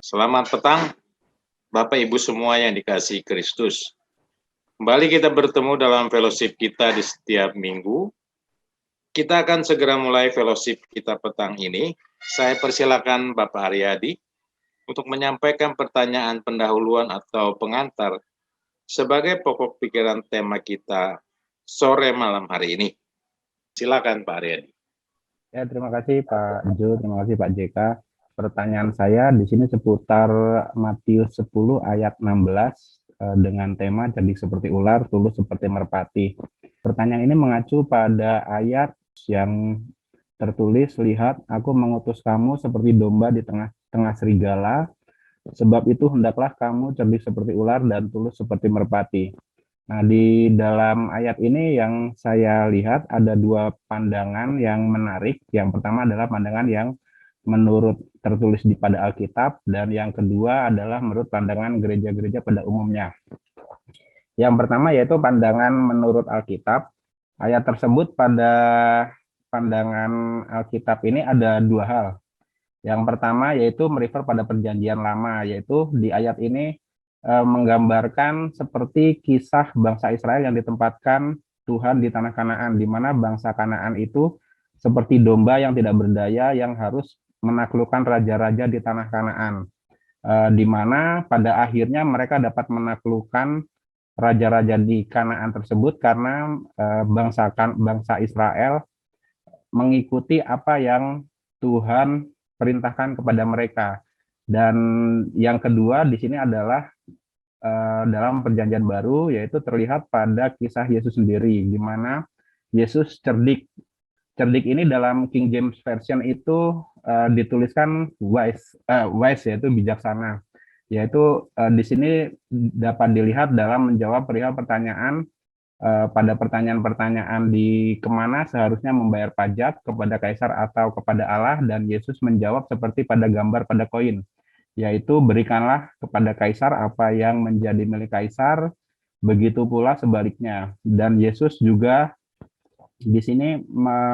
Selamat petang, Bapak Ibu semua yang dikasihi Kristus. Kembali kita bertemu dalam fellowship kita di setiap minggu. Kita akan segera mulai fellowship kita petang ini. Saya persilakan Bapak Haryadi untuk menyampaikan pertanyaan pendahuluan atau pengantar sebagai pokok pikiran tema kita sore malam hari ini. Silakan Pak Haryadi. Ya, terima kasih Pak Jo, terima kasih Pak JK. Pertanyaan saya di sini seputar Matius 10 ayat 16 dengan tema cerdik seperti ular, tulus seperti merpati. Pertanyaan ini mengacu pada ayat yang tertulis, lihat aku mengutus kamu seperti domba di tengah-tengah serigala, sebab itu hendaklah kamu cerdik seperti ular dan tulus seperti merpati. Nah, di dalam ayat ini yang saya lihat ada dua pandangan yang menarik. Yang pertama adalah pandangan yang menurut tertulis pada Alkitab, dan yang kedua adalah menurut pandangan gereja-gereja pada umumnya. Yang pertama yaitu pandangan menurut Alkitab. Ayat tersebut pada pandangan Alkitab ini ada dua hal. Yang pertama yaitu merefer pada perjanjian lama, yaitu di ayat ini menggambarkan seperti kisah bangsa Israel yang ditempatkan Tuhan di tanah Kanaan, di mana bangsa Kanaan itu seperti domba yang tidak berdaya yang harus menaklukkan raja-raja di tanah Kanaan, di mana pada akhirnya mereka dapat menaklukkan raja-raja di Kanaan tersebut karena bangsa Israel mengikuti apa yang Tuhan perintahkan kepada mereka. Dan yang kedua di sini adalah dalam perjanjian baru, yaitu terlihat pada kisah Yesus sendiri, di mana Yesus cerdik. Cerdik ini dalam King James Version itu dituliskan wise yaitu bijaksana. Yaitu di sini dapat dilihat dalam menjawab perihal pertanyaan pada pertanyaan-pertanyaan di kemana seharusnya membayar pajak, kepada kaisar atau kepada Allah, dan Yesus menjawab seperti pada gambar pada koin, yaitu berikanlah kepada kaisar apa yang menjadi milik kaisar, begitu pula sebaliknya. Dan Yesus juga di sini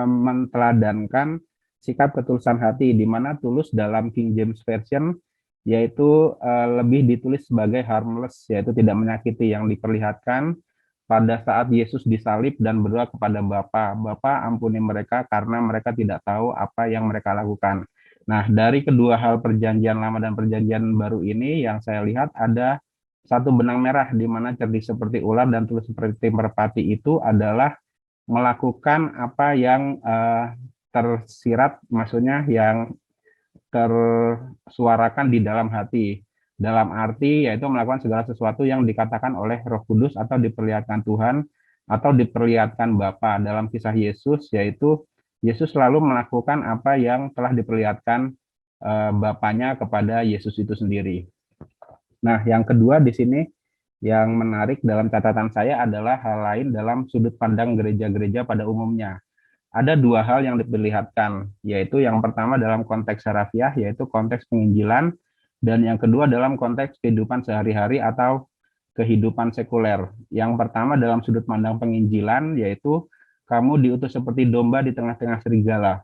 menteladankan sikap ketulusan hati, di mana tulus dalam King James Version yaitu lebih ditulis sebagai harmless, yaitu tidak menyakiti, yang diperlihatkan pada saat Yesus disalib dan berdoa kepada Bapa, Bapa ampuni mereka karena mereka tidak tahu apa yang mereka lakukan. Nah, dari kedua hal perjanjian lama dan perjanjian baru ini yang saya lihat ada satu benang merah, di mana cerdik seperti ular dan tulus seperti merpati itu adalah melakukan apa yang tersirat, maksudnya yang tersuarakan di dalam hati. Dalam arti yaitu melakukan segala sesuatu yang dikatakan oleh Roh Kudus atau diperlihatkan Tuhan atau diperlihatkan Bapa. Dalam kisah Yesus, yaitu Yesus selalu melakukan apa yang telah diperlihatkan Bapanya kepada Yesus itu sendiri. Nah, yang kedua di sini yang menarik dalam catatan saya adalah hal lain dalam sudut pandang gereja-gereja pada umumnya. Ada dua hal yang diperlihatkan, yaitu yang pertama dalam konteks harafiah, yaitu konteks penginjilan, dan yang kedua dalam konteks kehidupan sehari-hari atau kehidupan sekuler. Yang pertama dalam sudut pandang penginjilan, yaitu kamu diutus seperti domba di tengah-tengah serigala.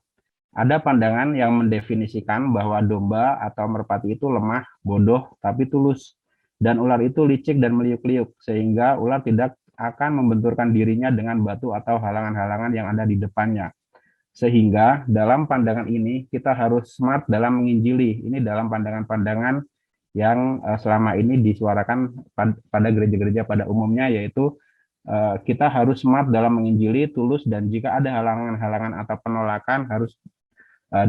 Ada pandangan yang mendefinisikan bahwa domba atau merpati itu lemah, bodoh, tapi tulus. Dan ular itu licik dan meliuk-liuk, sehingga ular tidak akan membenturkan dirinya dengan batu atau halangan-halangan yang ada di depannya. Sehingga dalam pandangan ini kita harus smart dalam menginjili. Ini dalam pandangan-pandangan yang selama ini disuarakan pada gereja-gereja pada umumnya, yaitu kita harus smart dalam menginjili, tulus, dan jika ada halangan-halangan atau penolakan harus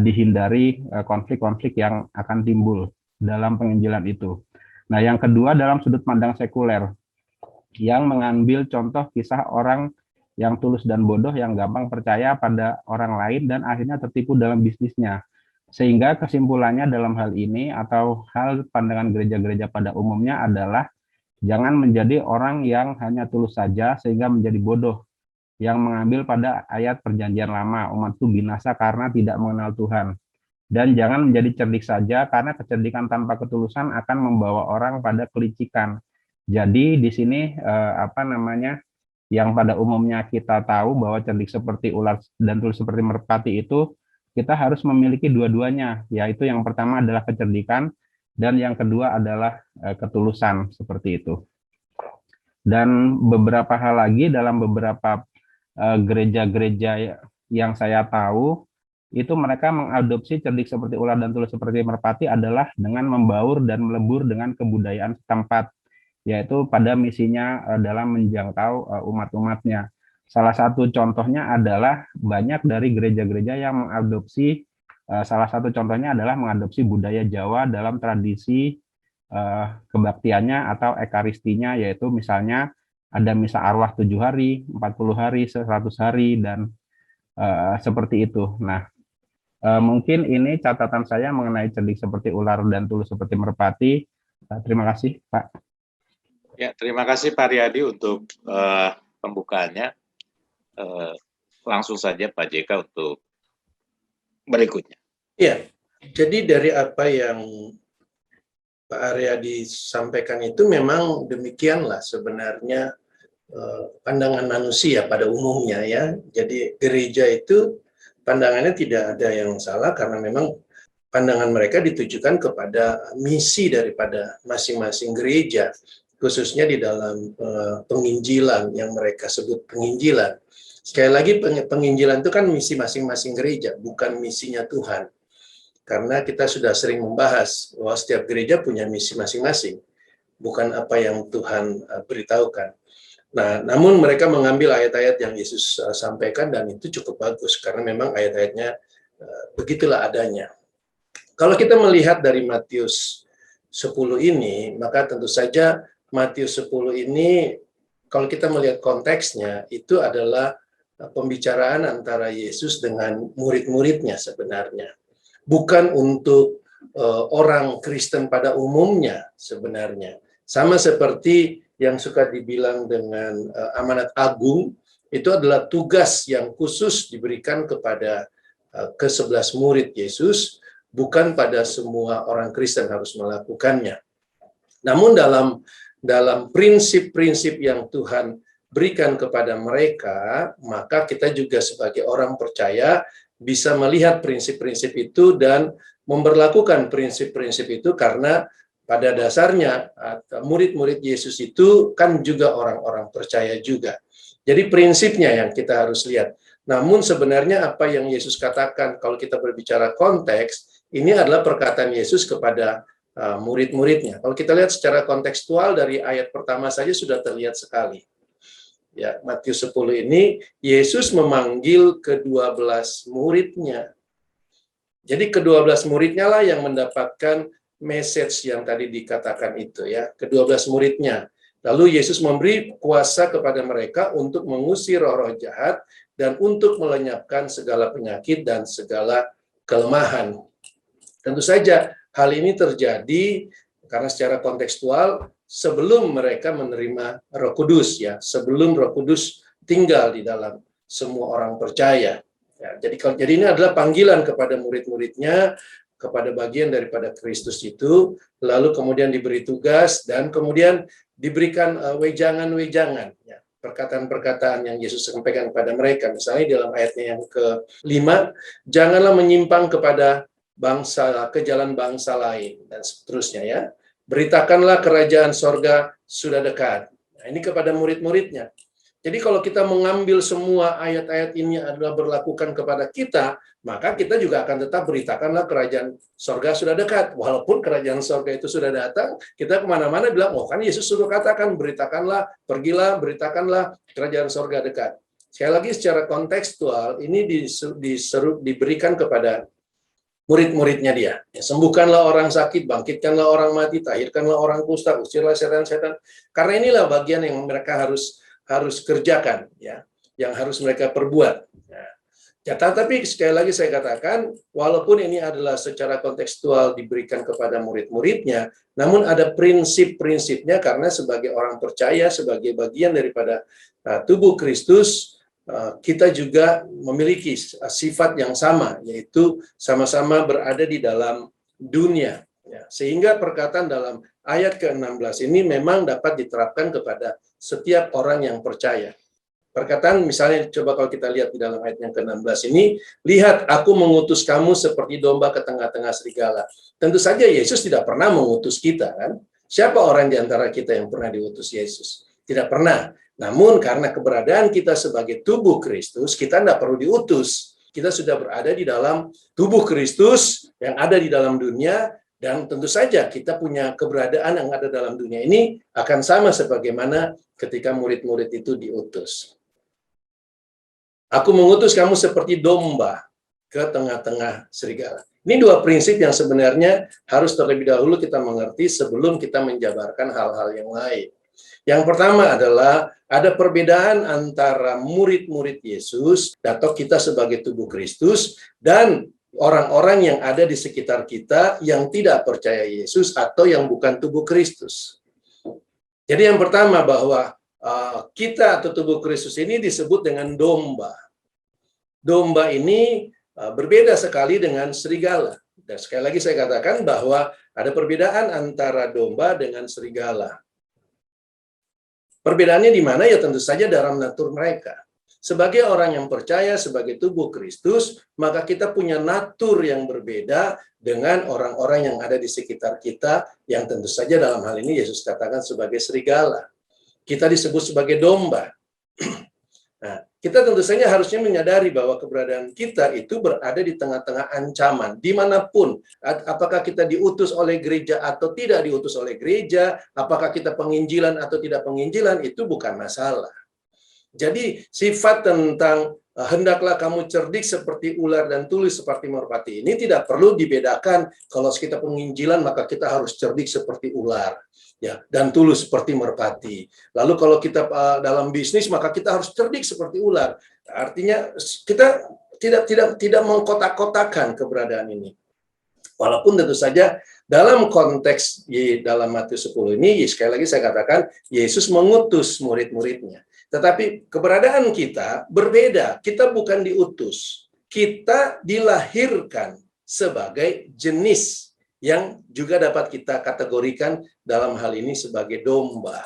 dihindari konflik-konflik yang akan timbul dalam penginjilan itu. Nah, yang kedua dalam sudut pandang sekuler, yang mengambil contoh kisah orang yang tulus dan bodoh yang gampang percaya pada orang lain dan akhirnya tertipu dalam bisnisnya. Sehingga kesimpulannya dalam hal ini atau hal pandangan gereja-gereja pada umumnya adalah jangan menjadi orang yang hanya tulus saja sehingga menjadi bodoh, yang mengambil pada ayat perjanjian lama, umat itu binasa karena tidak mengenal Tuhan. Dan jangan menjadi cerdik saja, karena kecerdikan tanpa ketulusan akan membawa orang pada kelicikan. Jadi di sini yang pada umumnya kita tahu bahwa cerdik seperti ular dan tulus seperti merpati itu kita harus memiliki dua-duanya, yaitu yang pertama adalah kecerdikan dan yang kedua adalah ketulusan, seperti itu. Dan beberapa hal lagi dalam beberapa gereja-gereja yang saya tahu, itu mereka mengadopsi cerdik seperti ular dan tulus seperti merpati adalah dengan membaur dan melebur dengan kebudayaan setempat, yaitu pada misinya dalam menjangkau umat-umatnya. Salah satu contohnya adalah banyak dari gereja-gereja yang mengadopsi, salah satu contohnya adalah mengadopsi budaya Jawa dalam tradisi kebaktiannya atau ekaristinya, yaitu misalnya ada misa arwah 7 hari, 40 hari, 100 hari, dan seperti itu. Nah, mungkin ini catatan saya mengenai cerdik seperti ular dan tulus seperti merpati. Terima kasih, Pak. Ya, terima kasih Pak Riyadi untuk pembukaannya. Langsung saja Pak JK untuk berikutnya. Iya, jadi dari apa yang Pak Aryadi sampaikan itu memang demikianlah sebenarnya pandangan manusia pada umumnya ya. Jadi gereja itu pandangannya tidak ada yang salah karena memang pandangan mereka ditujukan kepada misi daripada masing-masing gereja, khususnya di dalam penginjilan yang mereka sebut penginjilan. Sekali lagi penginjilan itu kan misi masing-masing gereja, bukan misinya Tuhan. Karena kita sudah sering membahas bahwa setiap gereja punya misi masing-masing, bukan apa yang Tuhan beritahukan. Nah, namun mereka mengambil ayat-ayat yang Yesus sampaikan dan itu cukup bagus karena memang ayat-ayatnya begitulah adanya. Kalau kita melihat dari Matius 10 ini, maka tentu saja Matius 10 ini kalau kita melihat konteksnya itu adalah pembicaraan antara Yesus dengan murid-muridnya sebenarnya. Bukan untuk orang Kristen pada umumnya sebenarnya. Sama seperti yang suka dibilang dengan amanat agung, itu adalah tugas yang khusus diberikan kepada ke-11 murid Yesus, bukan pada semua orang Kristen harus melakukannya. Namun dalam prinsip-prinsip yang Tuhan berikan kepada mereka, maka kita juga sebagai orang percaya bisa melihat prinsip-prinsip itu dan memberlakukan prinsip-prinsip itu karena pada dasarnya murid-murid Yesus itu kan juga orang-orang percaya juga. Jadi prinsipnya yang kita harus lihat. Namun sebenarnya apa yang Yesus katakan kalau kita berbicara konteks, ini adalah perkataan Yesus kepada murid-muridnya. Kalau kita lihat secara kontekstual dari ayat pertama saja sudah terlihat sekali. Ya, Matius 10 ini Yesus memanggil ke-12 muridnya. Jadi ke-12 muridnya lah yang mendapatkan message yang tadi dikatakan itu ya, ke-12 muridnya. Lalu Yesus memberi kuasa kepada mereka untuk mengusir roh-roh jahat dan untuk melenyapkan segala penyakit dan segala kelemahan. Tentu saja hal ini terjadi karena secara kontekstual sebelum mereka menerima Roh Kudus ya, sebelum Roh Kudus tinggal di dalam semua orang percaya. Ya, jadi ini adalah panggilan kepada murid-muridnya, kepada bagian daripada Kristus itu, lalu kemudian diberi tugas dan kemudian diberikan wejangan-wejangan, ya, perkataan-perkataan yang Yesus sampaikan kepada mereka. Misalnya dalam ayatnya yang ke-5, janganlah menyimpang kepada ke jalan bangsa lain dan seterusnya ya. Beritakanlah kerajaan sorga sudah dekat. Nah, ini kepada murid-muridnya. Jadi kalau kita mengambil semua ayat-ayat ini adalah berlakukan kepada kita, maka kita juga akan tetap beritakanlah kerajaan sorga sudah dekat. Walaupun kerajaan sorga itu sudah datang, kita kemana-mana bilang, oh kan Yesus sudah katakan, beritakanlah, pergilah, beritakanlah kerajaan sorga dekat. Sekali lagi secara kontekstual, ini diberikan kepada murid-muridnya dia. Ya, sembuhkanlah orang sakit, bangkitkanlah orang mati, tahirkanlah orang kusta, usirlah setan-setan. Karena inilah bagian yang mereka harus kerjakan, ya, yang harus mereka perbuat. Ya, tapi sekali lagi saya katakan, walaupun ini adalah secara kontekstual diberikan kepada murid-muridnya, namun ada prinsip-prinsipnya karena sebagai orang percaya, sebagai bagian daripada tubuh Kristus, kita juga memiliki sifat yang sama, yaitu sama-sama berada di dalam dunia. Ya, sehingga perkataan dalam ayat ke-16 ini memang dapat diterapkan kepada setiap orang yang percaya. Perkataan misalnya coba kalau kita lihat di dalam ayat yang ke-16 ini, lihat aku mengutus kamu seperti domba ke tengah-tengah serigala. Tentu saja Yesus tidak pernah mengutus kita kan. Siapa orang di antara kita yang pernah diutus Yesus? Tidak pernah. Namun karena keberadaan kita sebagai tubuh Kristus, kita tidak perlu diutus. Kita sudah berada di dalam tubuh Kristus yang ada di dalam dunia, dan tentu saja kita punya keberadaan yang ada dalam dunia ini akan sama sebagaimana ketika murid-murid itu diutus. Aku mengutus kamu seperti domba ke tengah-tengah serigala. Ini dua prinsip yang sebenarnya harus terlebih dahulu kita mengerti sebelum kita menjabarkan hal-hal yang lain. Yang pertama adalah ada perbedaan antara murid-murid Yesus atau kita sebagai tubuh Kristus dan orang-orang yang ada di sekitar kita yang tidak percaya Yesus atau yang bukan tubuh Kristus. Jadi yang pertama bahwa kita atau tubuh Kristus ini disebut dengan domba. Domba ini berbeda sekali dengan serigala. Dan sekali lagi saya katakan bahwa ada perbedaan antara domba dengan serigala. Perbedaannya di mana? Ya tentu saja dalam natur mereka. Sebagai orang yang percaya sebagai tubuh Kristus, maka kita punya natur yang berbeda dengan orang-orang yang ada di sekitar kita, yang tentu saja dalam hal ini Yesus katakan sebagai serigala. Kita disebut sebagai domba. Nah, kita tentu saja harusnya menyadari bahwa keberadaan kita itu berada di tengah-tengah ancaman, dimanapun. Apakah kita diutus oleh gereja atau tidak diutus oleh gereja, apakah kita penginjilan atau tidak penginjilan, itu bukan masalah. Jadi sifat tentang hendaklah kamu cerdik seperti ular dan tulus seperti merpati ini tidak perlu dibedakan. Kalau kita penginjilan maka kita harus cerdik seperti ular. Ya, dan tulus seperti merpati. Lalu kalau kita dalam bisnis maka kita harus cerdik seperti ular. Artinya kita tidak mengkotak-kotakan keberadaan ini. Walaupun tentu saja dalam konteks dalam Matius 10 ini sekali lagi saya katakan Yesus mengutus murid-muridnya. Tetapi keberadaan kita berbeda. Kita bukan diutus. Kita dilahirkan sebagai jenis yang juga dapat kita kategorikan dalam hal ini sebagai domba.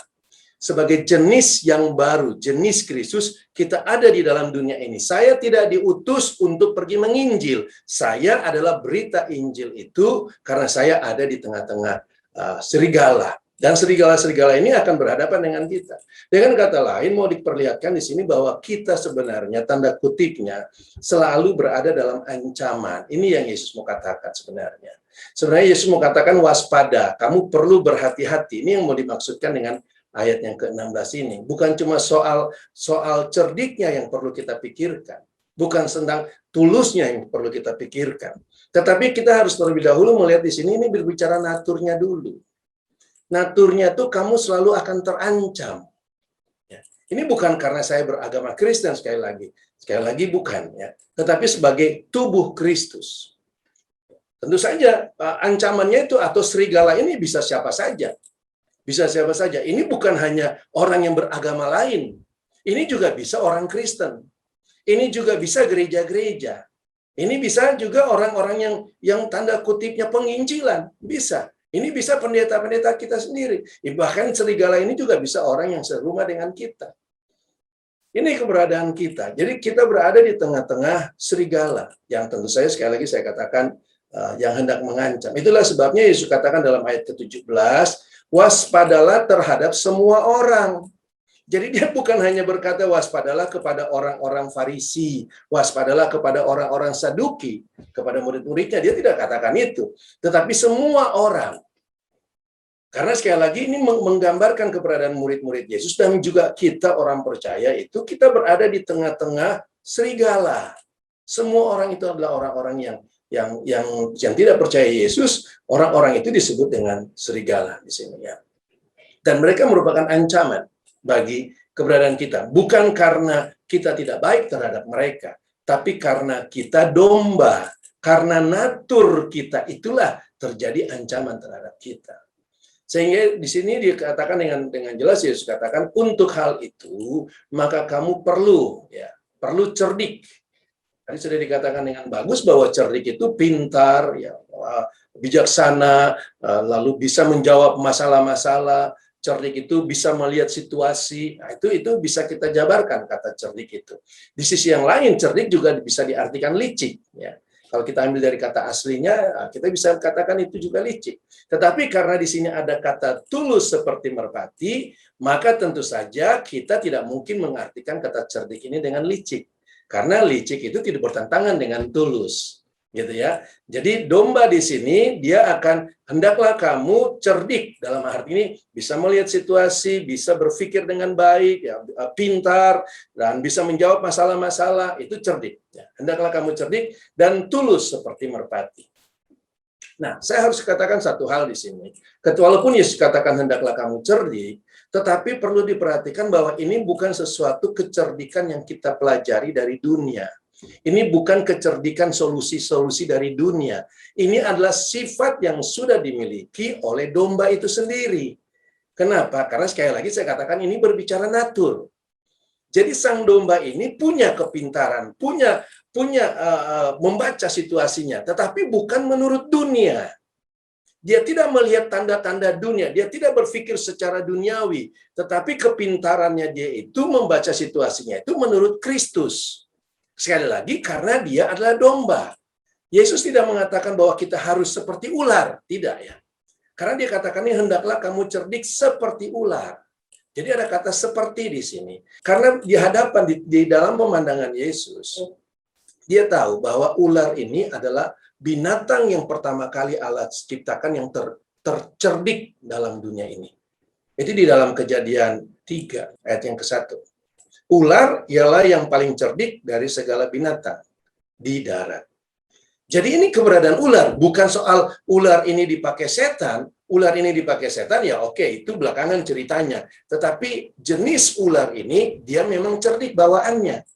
Sebagai jenis yang baru, jenis Kristus, kita ada di dalam dunia ini. Saya tidak diutus untuk pergi menginjil. Saya adalah berita Injil itu karena saya ada di tengah-tengah serigala. Dan serigala-serigala ini akan berhadapan dengan kita. Dengan kata lain, mau diperlihatkan di sini bahwa kita sebenarnya, tanda kutipnya, selalu berada dalam ancaman. Ini yang Yesus mau katakan sebenarnya. Sebenarnya Yesus mau katakan waspada, kamu perlu berhati-hati. Ini yang mau dimaksudkan dengan ayat yang ke-16 ini. Bukan cuma soal cerdiknya yang perlu kita pikirkan. Bukan tentang tulusnya yang perlu kita pikirkan. Tetapi kita harus terlebih dahulu melihat di sini, ini berbicara naturnya dulu. Naturnya itu kamu selalu akan terancam. Ya. Ini bukan karena saya beragama Kristen sekali lagi bukan. Ya. Tetapi sebagai tubuh Kristus. Tentu saja ancamannya itu atau serigala ini bisa siapa saja. Bisa siapa saja. Ini bukan hanya orang yang beragama lain. Ini juga bisa orang Kristen. Ini juga bisa gereja-gereja. Ini bisa juga orang-orang yang tanda kutipnya penginjilan. Bisa. Ini bisa pendeta-pendeta kita sendiri. Bahkan serigala ini juga bisa orang yang serumah dengan kita. Ini keberadaan kita. Jadi kita berada di tengah-tengah serigala. Yang tentu saja sekali lagi saya katakan yang hendak mengancam. Itulah sebabnya Yesus katakan dalam ayat ke-17, waspadalah terhadap semua orang. Jadi dia bukan hanya berkata waspadalah kepada orang-orang Farisi, waspadalah kepada orang-orang Saduki, kepada murid-muridnya. Dia tidak katakan itu. Tetapi semua orang. Karena sekali lagi ini menggambarkan keberadaan murid-murid Yesus dan juga kita orang percaya itu kita berada di tengah-tengah serigala. Semua orang itu adalah orang-orang yang tidak percaya Yesus, orang-orang itu disebut dengan serigala di sini ya. Dan mereka merupakan ancaman bagi keberadaan kita. Bukan karena kita tidak baik terhadap mereka, tapi karena kita domba. Karena natur kita itulah terjadi ancaman terhadap kita. Sehingga di sini dikatakan dengan jelas Yesus katakan untuk hal itu maka kamu perlu cerdik. Tadi sudah dikatakan dengan bagus bahwa cerdik itu pintar, ya, bijaksana, lalu bisa menjawab masalah-masalah, cerdik itu bisa melihat situasi. Nah, itu bisa kita jabarkan kata cerdik itu. Di sisi yang lain, cerdik juga bisa diartikan licik. Ya. Kalau kita ambil dari kata aslinya, kita bisa katakan itu juga licik. Tetapi karena di sini ada kata tulus seperti merpati, maka tentu saja kita tidak mungkin mengartikan kata cerdik ini dengan licik. Karena licik itu tidak bertentangan dengan tulus. Gitu ya. Jadi domba di sini dia akan hendaklah kamu cerdik, dalam arti ini bisa melihat situasi, bisa berpikir dengan baik, ya, pintar dan bisa menjawab masalah-masalah, itu cerdik. Ya, hendaklah kamu cerdik dan tulus seperti merpati. Nah, saya harus katakan satu hal di sini. Walaupun Yesus katakan hendaklah kamu cerdik, tetapi perlu diperhatikan bahwa ini bukan sesuatu kecerdikan yang kita pelajari dari dunia. Ini bukan kecerdikan solusi-solusi dari dunia. Ini adalah sifat yang sudah dimiliki oleh domba itu sendiri. Kenapa? Karena sekali lagi saya katakan ini berbicara natur. Jadi sang domba ini punya kepintaran, punya membaca situasinya, tetapi bukan menurut dunia. Dia tidak melihat tanda-tanda dunia, dia tidak berpikir secara duniawi, tetapi kepintarannya dia itu membaca situasinya itu menurut Kristus. Sekali lagi, karena dia adalah domba. Yesus tidak mengatakan bahwa kita harus seperti ular. Tidak ya. Karena dia katakan ini hendaklah kamu cerdik seperti ular. Jadi ada kata seperti di sini. Karena di hadapan, di dalam pemandangan Yesus, dia tahu bahwa ular ini adalah binatang yang pertama kali Allah ciptakan yang tercerdik dalam dunia ini. Itu di dalam Kejadian 3, ayat yang ke-1. Ular ialah yang paling cerdik dari segala binatang di darat. Jadi ini keberadaan ular, bukan soal ular ini dipakai setan, ya oke, itu belakangan ceritanya. Tetapi jenis ular ini, dia memang cerdik bawaannya.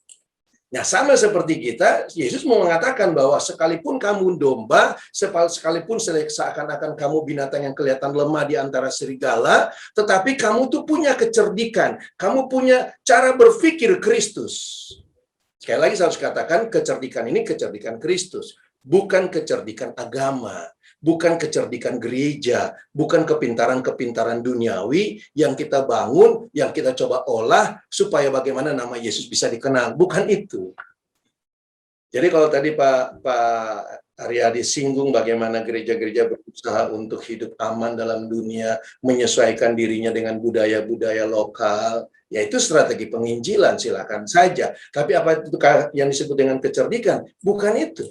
Nah, sama seperti kita, Yesus mau mengatakan bahwa sekalipun kamu domba, sekalipun seakan-akan kamu binatang yang kelihatan lemah di antara serigala, tetapi kamu tuh punya kecerdikan, kamu punya cara berpikir Kristus. Sekali lagi saya harus katakan, kecerdikan ini kecerdikan Kristus, bukan kecerdikan agama, bukan kecerdikan gereja, bukan kepintaran-kepintaran duniawi yang kita bangun, yang kita coba olah supaya bagaimana nama Yesus bisa dikenal. Bukan itu. Jadi kalau tadi Pak Aryadi singgung bagaimana gereja-gereja berusaha untuk hidup aman dalam dunia, menyesuaikan dirinya dengan budaya-budaya lokal, ya itu strategi penginjilan, silakan saja. Tapi apa itu yang disebut dengan kecerdikan? Bukan itu.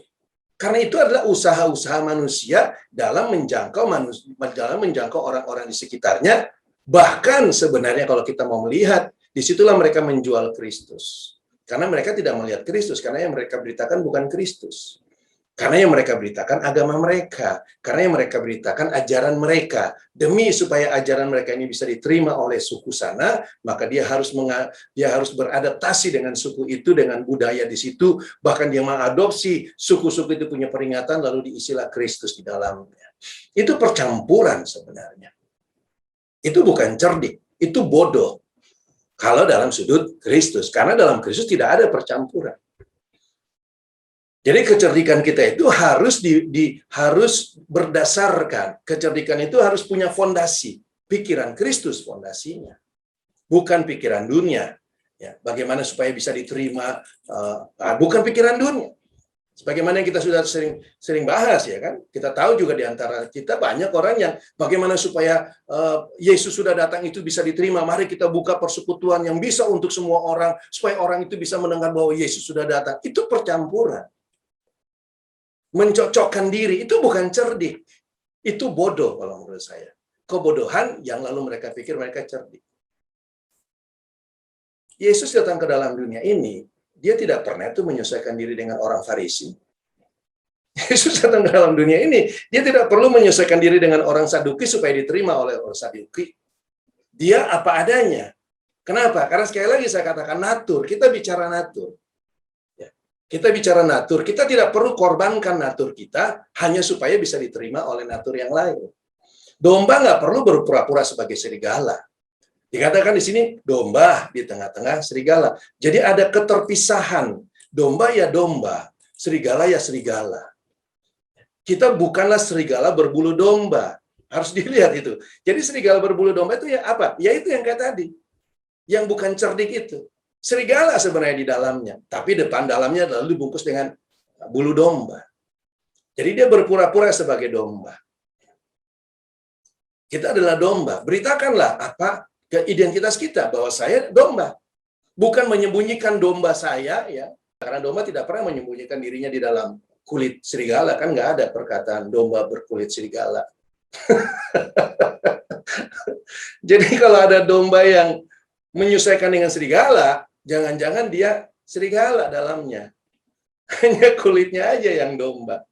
Karena itu adalah usaha-usaha manusia dalam menjangkau orang-orang di sekitarnya. Bahkan sebenarnya kalau kita mau melihat, disitulah mereka menjual Kristus. Karena mereka tidak melihat Kristus, karena yang mereka beritakan bukan Kristus. Karena yang mereka beritakan agama mereka. Karena yang mereka beritakan ajaran mereka. Demi supaya ajaran mereka ini bisa diterima oleh suku sana, maka dia harus beradaptasi dengan suku itu, dengan budaya di situ. Bahkan dia mengadopsi suku-suku itu punya peringatan, lalu diisilah Kristus di dalamnya. Itu percampuran sebenarnya. Itu bukan cerdik, itu bodoh. Kalau dalam sudut Kristus. Karena dalam Kristus tidak ada percampuran. Jadi kecerdikan kita itu harus berdasarkan, kecerdikan itu harus punya fondasi, pikiran Kristus fondasinya, bukan pikiran dunia. Ya, bagaimana supaya bisa diterima, bukan pikiran dunia. Sebagaimana yang kita sudah sering bahas ya kan, kita tahu juga di antara kita banyak orang yang bagaimana supaya Yesus sudah datang itu bisa diterima. Mari kita buka persekutuan yang bisa untuk semua orang, supaya orang itu bisa mendengar bahwa Yesus sudah datang. Itu percampuran. Mencocokkan diri, itu bukan cerdik. Itu bodoh kalau menurut saya. Kebodohan yang lalu mereka pikir mereka cerdik. Yesus datang ke dalam dunia ini, dia tidak pernah itu menyesuaikan diri dengan orang Farisi. Yesus datang ke dalam dunia ini, dia tidak perlu menyesuaikan diri dengan orang Saduki supaya diterima oleh orang Saduki. Dia apa adanya. Kenapa? Karena sekali lagi saya katakan natur, kita bicara natur. Kita bicara natur, kita tidak perlu korbankan natur kita hanya supaya bisa diterima oleh natur yang lain. Domba nggak perlu berpura-pura sebagai serigala. Dikatakan di sini domba di tengah-tengah serigala. Jadi ada keterpisahan. Domba ya domba, serigala ya serigala. Kita bukanlah serigala berbulu domba. Harus dilihat itu. Jadi serigala berbulu domba itu ya apa? Ya itu yang kayak tadi. Yang bukan cerdik itu. Serigala sebenarnya di dalamnya, tapi depan dalamnya lalu dibungkus dengan bulu domba. Jadi dia berpura-pura sebagai domba. Kita adalah domba. Beritakanlah apa ke identitas kita bahwa saya domba. Bukan menyembunyikan domba saya ya. Karena domba tidak pernah menyembunyikan dirinya di dalam kulit serigala, kan nggak ada perkataan domba berkulit serigala. Jadi kalau ada domba yang menyesuaikan dengan serigala, jangan-jangan dia serigala dalamnya. Hanya kulitnya aja yang domba.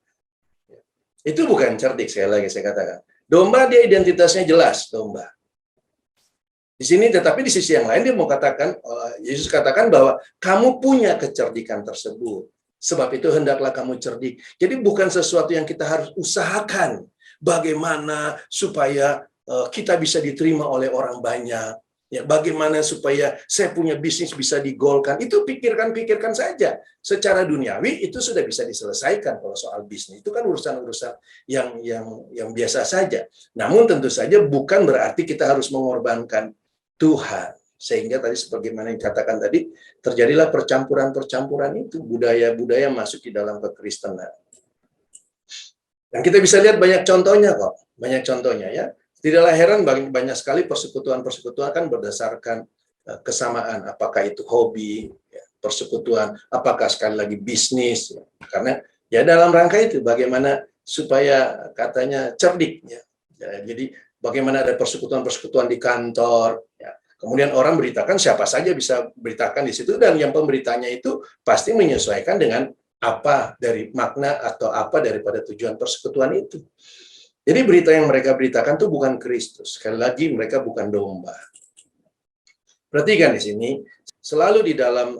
Itu bukan cerdik, sekali lagi saya katakan. Domba dia identitasnya jelas, domba. Di sini, tetapi di sisi yang lain dia mau katakan, Yesus katakan bahwa kamu punya kecerdikan tersebut. Sebab itu hendaklah kamu cerdik. Jadi bukan sesuatu yang kita harus usahakan. Bagaimana supaya kita bisa diterima oleh orang banyak. Ya, bagaimana supaya saya punya bisnis bisa digolkan. Itu pikirkan saja. Secara duniawi itu sudah bisa diselesaikan kalau soal bisnis. Itu kan urusan-urusan yang biasa saja. Namun tentu saja bukan berarti kita harus mengorbankan Tuhan. Sehingga tadi sebagaimana yang dikatakan tadi, terjadilah percampuran-percampuran itu. Budaya-budaya masuk di dalam kekristenan. Dan kita bisa lihat banyak contohnya kok. Banyak contohnya ya. Tidaklah heran banyak sekali persekutuan-persekutuan kan berdasarkan kesamaan. Apakah itu hobi, persekutuan, apakah sekali lagi bisnis. Karena ya dalam rangka itu bagaimana supaya katanya cerdik. Ya. Jadi bagaimana ada persekutuan-persekutuan di kantor. Ya. Kemudian orang beritakan, siapa saja bisa beritakan di situ. Dan yang pemberitanya itu pasti menyesuaikan dengan apa dari makna atau apa daripada tujuan persekutuan itu. Jadi berita yang mereka beritakan itu bukan Kristus. Sekali lagi mereka bukan domba. Perhatikan di sini, selalu di dalam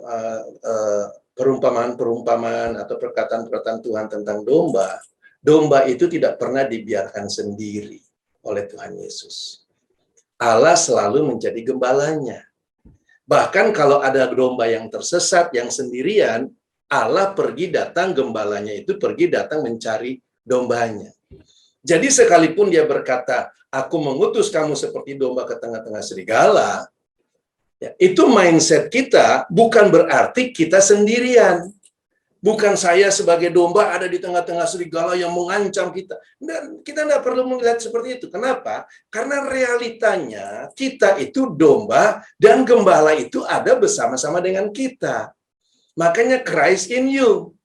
perumpamaan-perumpamaan atau perkataan-perkataan Tuhan tentang domba, domba itu tidak pernah dibiarkan sendiri oleh Tuhan Yesus. Allah selalu menjadi gembalanya. Bahkan kalau ada domba yang tersesat, yang sendirian, Allah pergi datang, gembalanya itu pergi datang mencari dombanya. Jadi sekalipun dia berkata, aku mengutus kamu seperti domba ke tengah-tengah serigala, ya, itu mindset kita bukan berarti kita sendirian. Bukan saya sebagai domba ada di tengah-tengah serigala yang mengancam kita. Dan kita tidak perlu melihat seperti itu. Kenapa? Karena realitanya kita itu domba dan gembala itu ada bersama-sama dengan kita. Makanya Christ in you.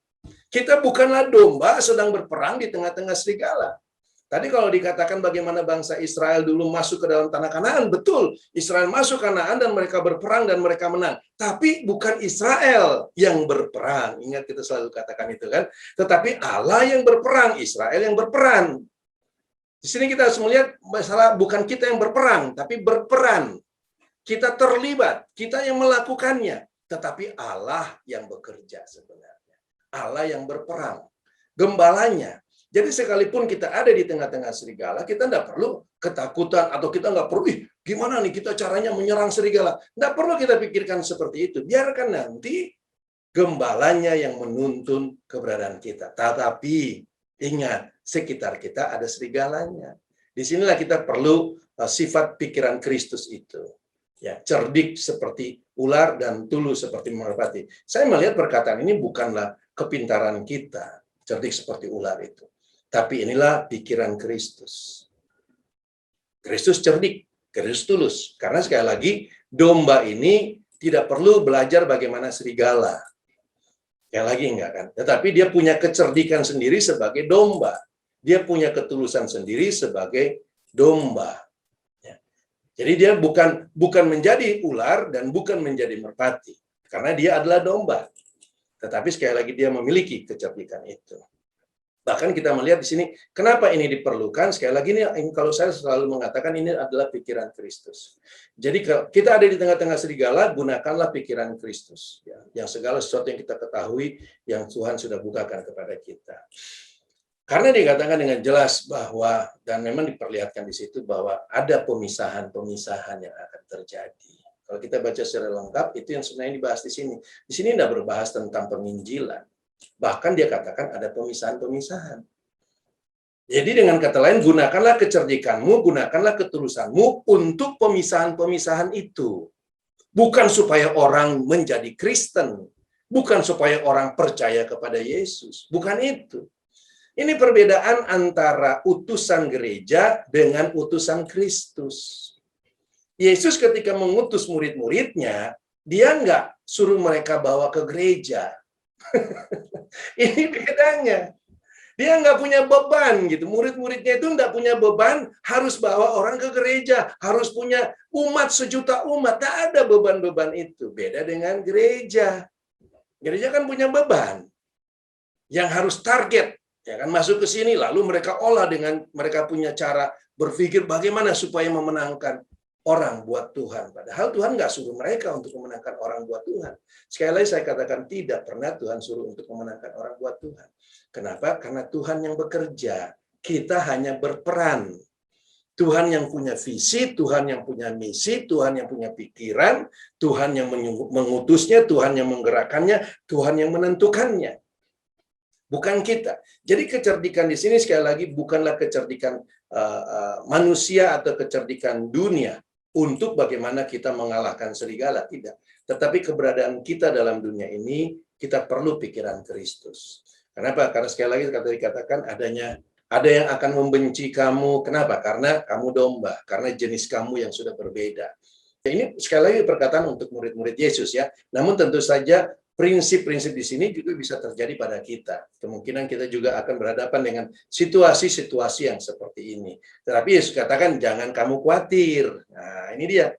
Kita bukanlah domba sedang berperang di tengah-tengah serigala. Tadi kalau dikatakan bagaimana bangsa Israel dulu masuk ke dalam tanah Kanaan, betul. Israel masuk Kanaan dan mereka berperang dan mereka menang. Tapi bukan Israel yang berperang. Ingat kita selalu katakan itu kan. Tetapi Allah yang berperang, Israel yang berperan. Di sini kita harus melihat masalah bukan kita yang berperang, tapi berperan. Kita terlibat, kita yang melakukannya. Tetapi Allah yang bekerja sebenarnya. Allah yang berperang. Gembalanya. Jadi sekalipun kita ada di tengah-tengah serigala, kita tidak perlu ketakutan atau kita nggak perlu, gimana nih kita caranya menyerang serigala. Tidak perlu kita pikirkan seperti itu. Biarkan nanti gembalanya yang menuntun keberadaan kita. Tetapi ingat, sekitar kita ada serigalanya. Disinilah kita perlu sifat pikiran Kristus itu. Ya, cerdik seperti ular dan tulus seperti merpati. Saya melihat perkataan ini bukanlah kepintaran kita, cerdik seperti ular itu. Tapi inilah pikiran Kristus. Kristus cerdik, Kristus tulus. Karena sekali lagi, domba ini tidak perlu belajar bagaimana serigala. Sekali lagi enggak kan. Tetapi dia punya kecerdikan sendiri sebagai domba. Dia punya ketulusan sendiri sebagai domba. Ya. Jadi dia bukan menjadi ular dan bukan menjadi merpati. Karena dia adalah domba. Tetapi sekali lagi dia memiliki kecerdikan itu. Bahkan kita melihat di sini, kenapa ini diperlukan? Sekali lagi ini kalau saya selalu mengatakan ini adalah pikiran Kristus. Jadi kita ada di tengah-tengah serigala, gunakanlah pikiran Kristus. Ya, yang segala sesuatu yang kita ketahui, yang Tuhan sudah bukakan kepada kita. Karena dikatakan dengan jelas bahwa, dan memang diperlihatkan di situ bahwa ada pemisahan-pemisahan yang akan terjadi. Kalau kita baca secara lengkap, itu yang sebenarnya dibahas di sini. Di sini tidak berbahas tentang penginjilan. Bahkan dia katakan ada pemisahan-pemisahan. Jadi dengan kata lain, gunakanlah kecerdikanmu, gunakanlah ketulusanmu untuk pemisahan-pemisahan itu. Bukan supaya orang menjadi Kristen, bukan supaya orang percaya kepada Yesus, bukan itu. Ini perbedaan antara utusan gereja dengan utusan Kristus. Yesus ketika mengutus murid-muridnya, dia nggak suruh mereka bawa ke gereja. Ini bedanya. Dia nggak punya beban gitu. Murid-muridnya itu nggak punya beban harus bawa orang ke gereja, harus punya umat sejuta umat. Tak ada beban-beban itu. Beda dengan gereja. Gereja kan punya beban yang harus target, ya kan, masuk ke sini lalu mereka olah dengan mereka punya cara berpikir bagaimana supaya memenangkan orang buat Tuhan. Padahal Tuhan nggak suruh mereka untuk memenangkan orang buat Tuhan. Sekali lagi saya katakan tidak pernah Tuhan suruh untuk memenangkan orang buat Tuhan. Kenapa? Karena Tuhan yang bekerja. Kita hanya berperan. Tuhan yang punya visi, Tuhan yang punya misi, Tuhan yang punya pikiran, Tuhan yang mengutusnya, Tuhan yang menggerakkannya, Tuhan yang menentukannya. Bukan kita. Jadi kecerdikan di sini sekali lagi bukanlah kecerdikan manusia atau kecerdikan dunia untuk bagaimana kita mengalahkan serigala, tidak. Tetapi keberadaan kita dalam dunia ini, kita perlu pikiran Kristus. Kenapa? Karena sekali lagi dikatakan ada yang akan membenci kamu. Kenapa? Karena kamu domba, karena jenis kamu yang sudah berbeda. Ini sekali lagi perkataan untuk murid-murid Yesus ya. Namun tentu saja prinsip-prinsip di sini juga bisa terjadi pada kita. Kemungkinan kita juga akan berhadapan dengan situasi-situasi yang seperti ini. Tetapi Yesus katakan jangan kamu khawatir. Nah, ini dia.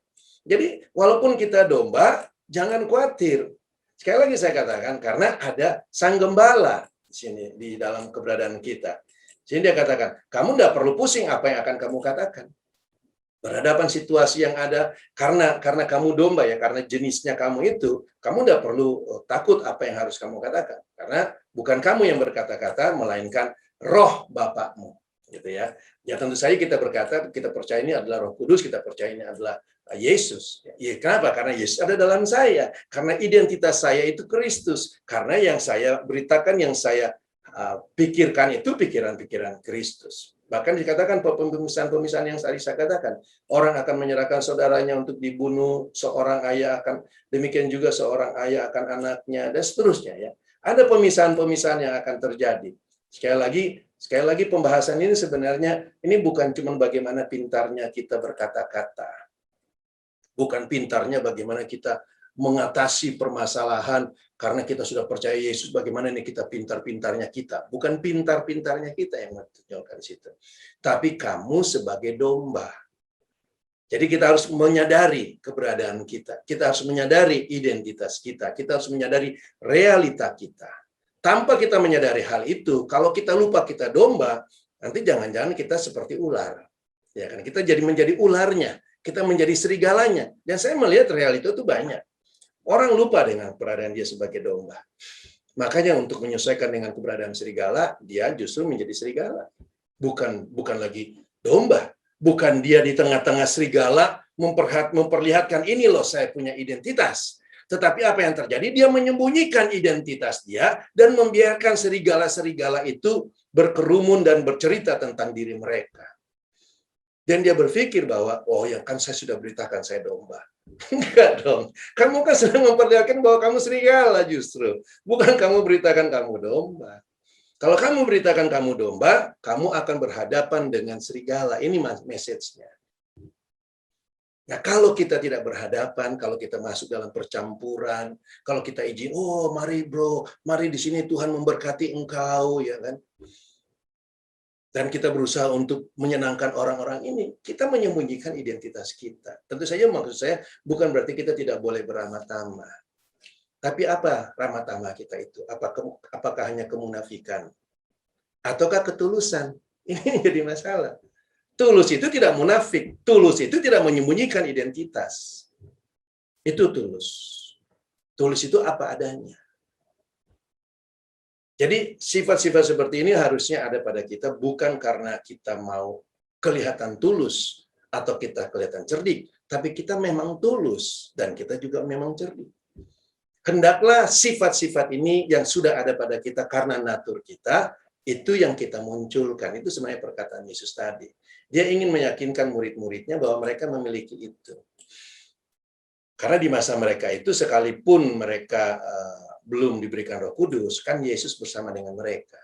Jadi walaupun kita domba, jangan khawatir. Sekali lagi saya katakan karena ada Sang Gembala di sini di dalam keberadaan kita. Jadi dia katakan, kamu tidak perlu pusing apa yang akan kamu katakan. Berhadapan situasi yang ada karena kamu domba ya, karena jenisnya kamu itu, kamu tidak perlu takut apa yang harus kamu katakan. Karena bukan kamu yang berkata-kata, melainkan Roh Bapakmu, gitu ya. Ya tentu saja kita berkata, kita percaya ini adalah Roh Kudus, kita percaya ini adalah Yesus. Ya, kenapa? Karena Yesus ada dalam saya. Karena identitas saya itu Kristus. Karena yang saya beritakan, yang saya pikirkan itu pikiran-pikiran Kristus. Bahkan dikatakan pemisahan-pemisahan yang tadi saya katakan, orang akan menyerahkan saudaranya untuk dibunuh, seorang ayah akan, demikian juga seorang ayah akan anaknya, dan seterusnya ya. Ada pemisahan-pemisahan yang akan terjadi. Sekali lagi pembahasan ini sebenarnya ini bukan cuma bagaimana pintarnya kita berkata-kata. Bukan pintarnya bagaimana kita mengatasi permasalahan karena kita sudah percaya Yesus, bagaimana ini kita pintar-pintarnya kita. Bukan pintar-pintarnya kita yang menunjukkan situ. Tapi kamu sebagai domba. Jadi kita harus menyadari keberadaan kita. Kita harus menyadari identitas kita. Kita harus menyadari realita kita. Tanpa kita menyadari hal itu, kalau kita lupa kita domba, nanti jangan-jangan kita seperti ular. Ya kan, kita jadi menjadi ularnya. Kita menjadi serigalanya. Dan saya melihat realita itu banyak. Orang lupa dengan keberadaan dia sebagai domba. Makanya untuk menyesuaikan dengan keberadaan serigala, dia justru menjadi serigala. Bukan lagi domba. Bukan dia di tengah-tengah serigala memperlihatkan ini loh saya punya identitas. Tetapi apa yang terjadi? Dia menyembunyikan identitas dia dan membiarkan serigala-serigala itu berkerumun dan bercerita tentang diri mereka. Dan dia berpikir bahwa, oh ya kan saya sudah beritakan saya domba. Enggak dong. Kamu kan sedang memperlihatkan bahwa kamu serigala justru. Bukan kamu beritakan kamu domba. Kalau kamu beritakan kamu domba, kamu akan berhadapan dengan serigala. Ini message-nya. Nah, kalau kita tidak berhadapan, kalau kita masuk dalam percampuran, kalau kita izin, oh mari bro, mari di sini Tuhan memberkati engkau, ya kan? Dan kita berusaha untuk menyenangkan orang-orang ini, kita menyembunyikan identitas kita. Tentu saja maksud saya bukan berarti kita tidak boleh beramah tamah. Tapi apa ramah tamah kita itu? Apakah hanya kemunafikan? Ataukah ketulusan? Ini jadi masalah. Tulus itu tidak munafik. Tulus itu tidak menyembunyikan identitas. Itu tulus. Tulus itu apa adanya. Jadi sifat-sifat seperti ini harusnya ada pada kita bukan karena kita mau kelihatan tulus atau kita kelihatan cerdik, tapi kita memang tulus dan kita juga memang cerdik. Hendaklah sifat-sifat ini yang sudah ada pada kita karena natur kita Itu yang kita munculkan. Itu sebenarnya perkataan Yesus tadi. Dia ingin meyakinkan murid-muridnya bahwa mereka memiliki itu. Karena di masa mereka itu, sekalipun mereka belum diberikan Roh Kudus, kan Yesus bersama dengan mereka.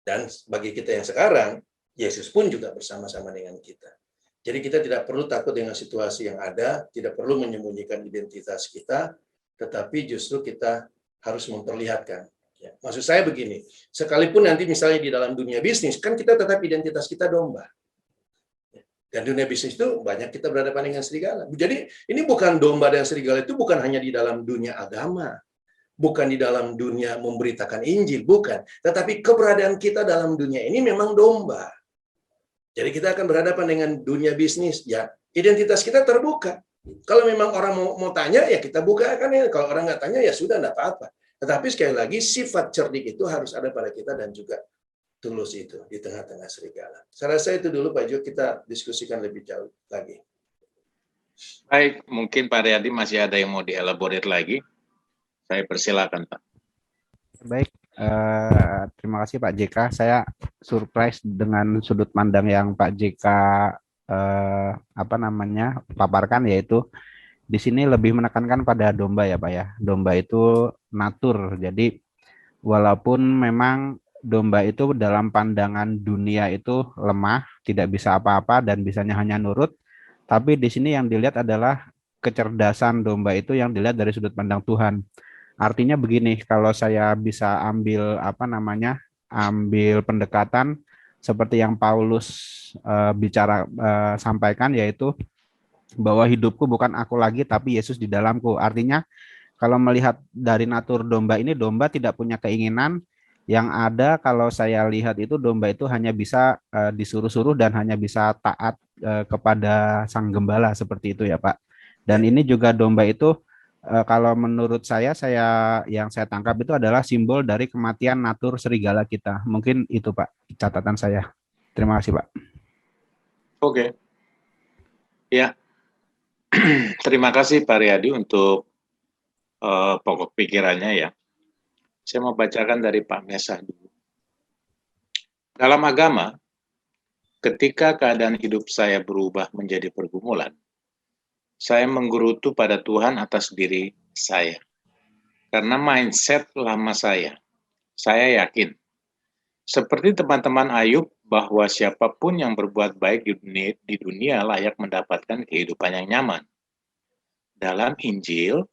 Dan bagi kita yang sekarang, Yesus pun juga bersama-sama dengan kita. Jadi kita tidak perlu takut dengan situasi yang ada, tidak perlu menyembunyikan identitas kita, tetapi justru kita harus memperlihatkan. Ya, maksud saya begini, sekalipun nanti misalnya di dalam dunia bisnis, kan kita tetap identitas kita domba. Dan dunia bisnis itu banyak kita berhadapan dengan serigala. Jadi ini bukan domba dan serigala itu bukan hanya di dalam dunia agama, bukan di dalam dunia memberitakan Injil, bukan. Tetapi keberadaan kita dalam dunia ini memang domba. Jadi kita akan berhadapan dengan dunia bisnis, ya identitas kita terbuka. Kalau memang orang mau tanya, ya kita bukakan ya. Kalau orang nggak tanya, ya sudah, nggak apa-apa. Tetapi sekali lagi, sifat cerdik itu harus ada pada kita dan juga tulus itu di tengah-tengah serigala. Saya rasa itu dulu Pak Jo, kita diskusikan lebih jauh lagi. Baik, mungkin Pak Riyadi masih ada yang mau dielaborate lagi. Saya persilakan Pak. Baik, terima kasih Pak JK. Saya surprise dengan sudut pandang yang Pak JK paparkan, yaitu di sini lebih menekankan pada domba ya Pak ya. Domba itu natur. Jadi walaupun memang domba itu dalam pandangan dunia itu lemah, tidak bisa apa-apa dan bisanya hanya nurut, tapi di sini yang dilihat adalah kecerdasan domba itu yang dilihat dari sudut pandang Tuhan. Artinya begini, kalau saya bisa ambil ambil pendekatan seperti yang Paulus sampaikan, yaitu bahwa hidupku bukan aku lagi tapi Yesus di dalamku. Artinya kalau melihat dari natur domba ini, domba tidak punya keinginan. Yang ada kalau saya lihat itu domba itu hanya bisa disuruh-suruh dan hanya bisa taat kepada sang gembala, seperti itu ya Pak. Dan ini juga domba itu kalau menurut saya yang saya tangkap itu adalah simbol dari kematian natur serigala kita. Mungkin itu Pak catatan saya. Terima kasih Pak. Oke. Ya. Terima kasih Pak Riyadi untuk pokok pikirannya ya. Saya mau bacakan dari Pak Mesa dulu. Dalam agama, ketika keadaan hidup saya berubah menjadi pergumulan, saya menggerutu pada Tuhan atas diri saya. Karena mindset lama saya yakin, seperti teman-teman Ayub, bahwa siapapun yang berbuat baik di dunia layak mendapatkan kehidupan yang nyaman. Dalam Injil,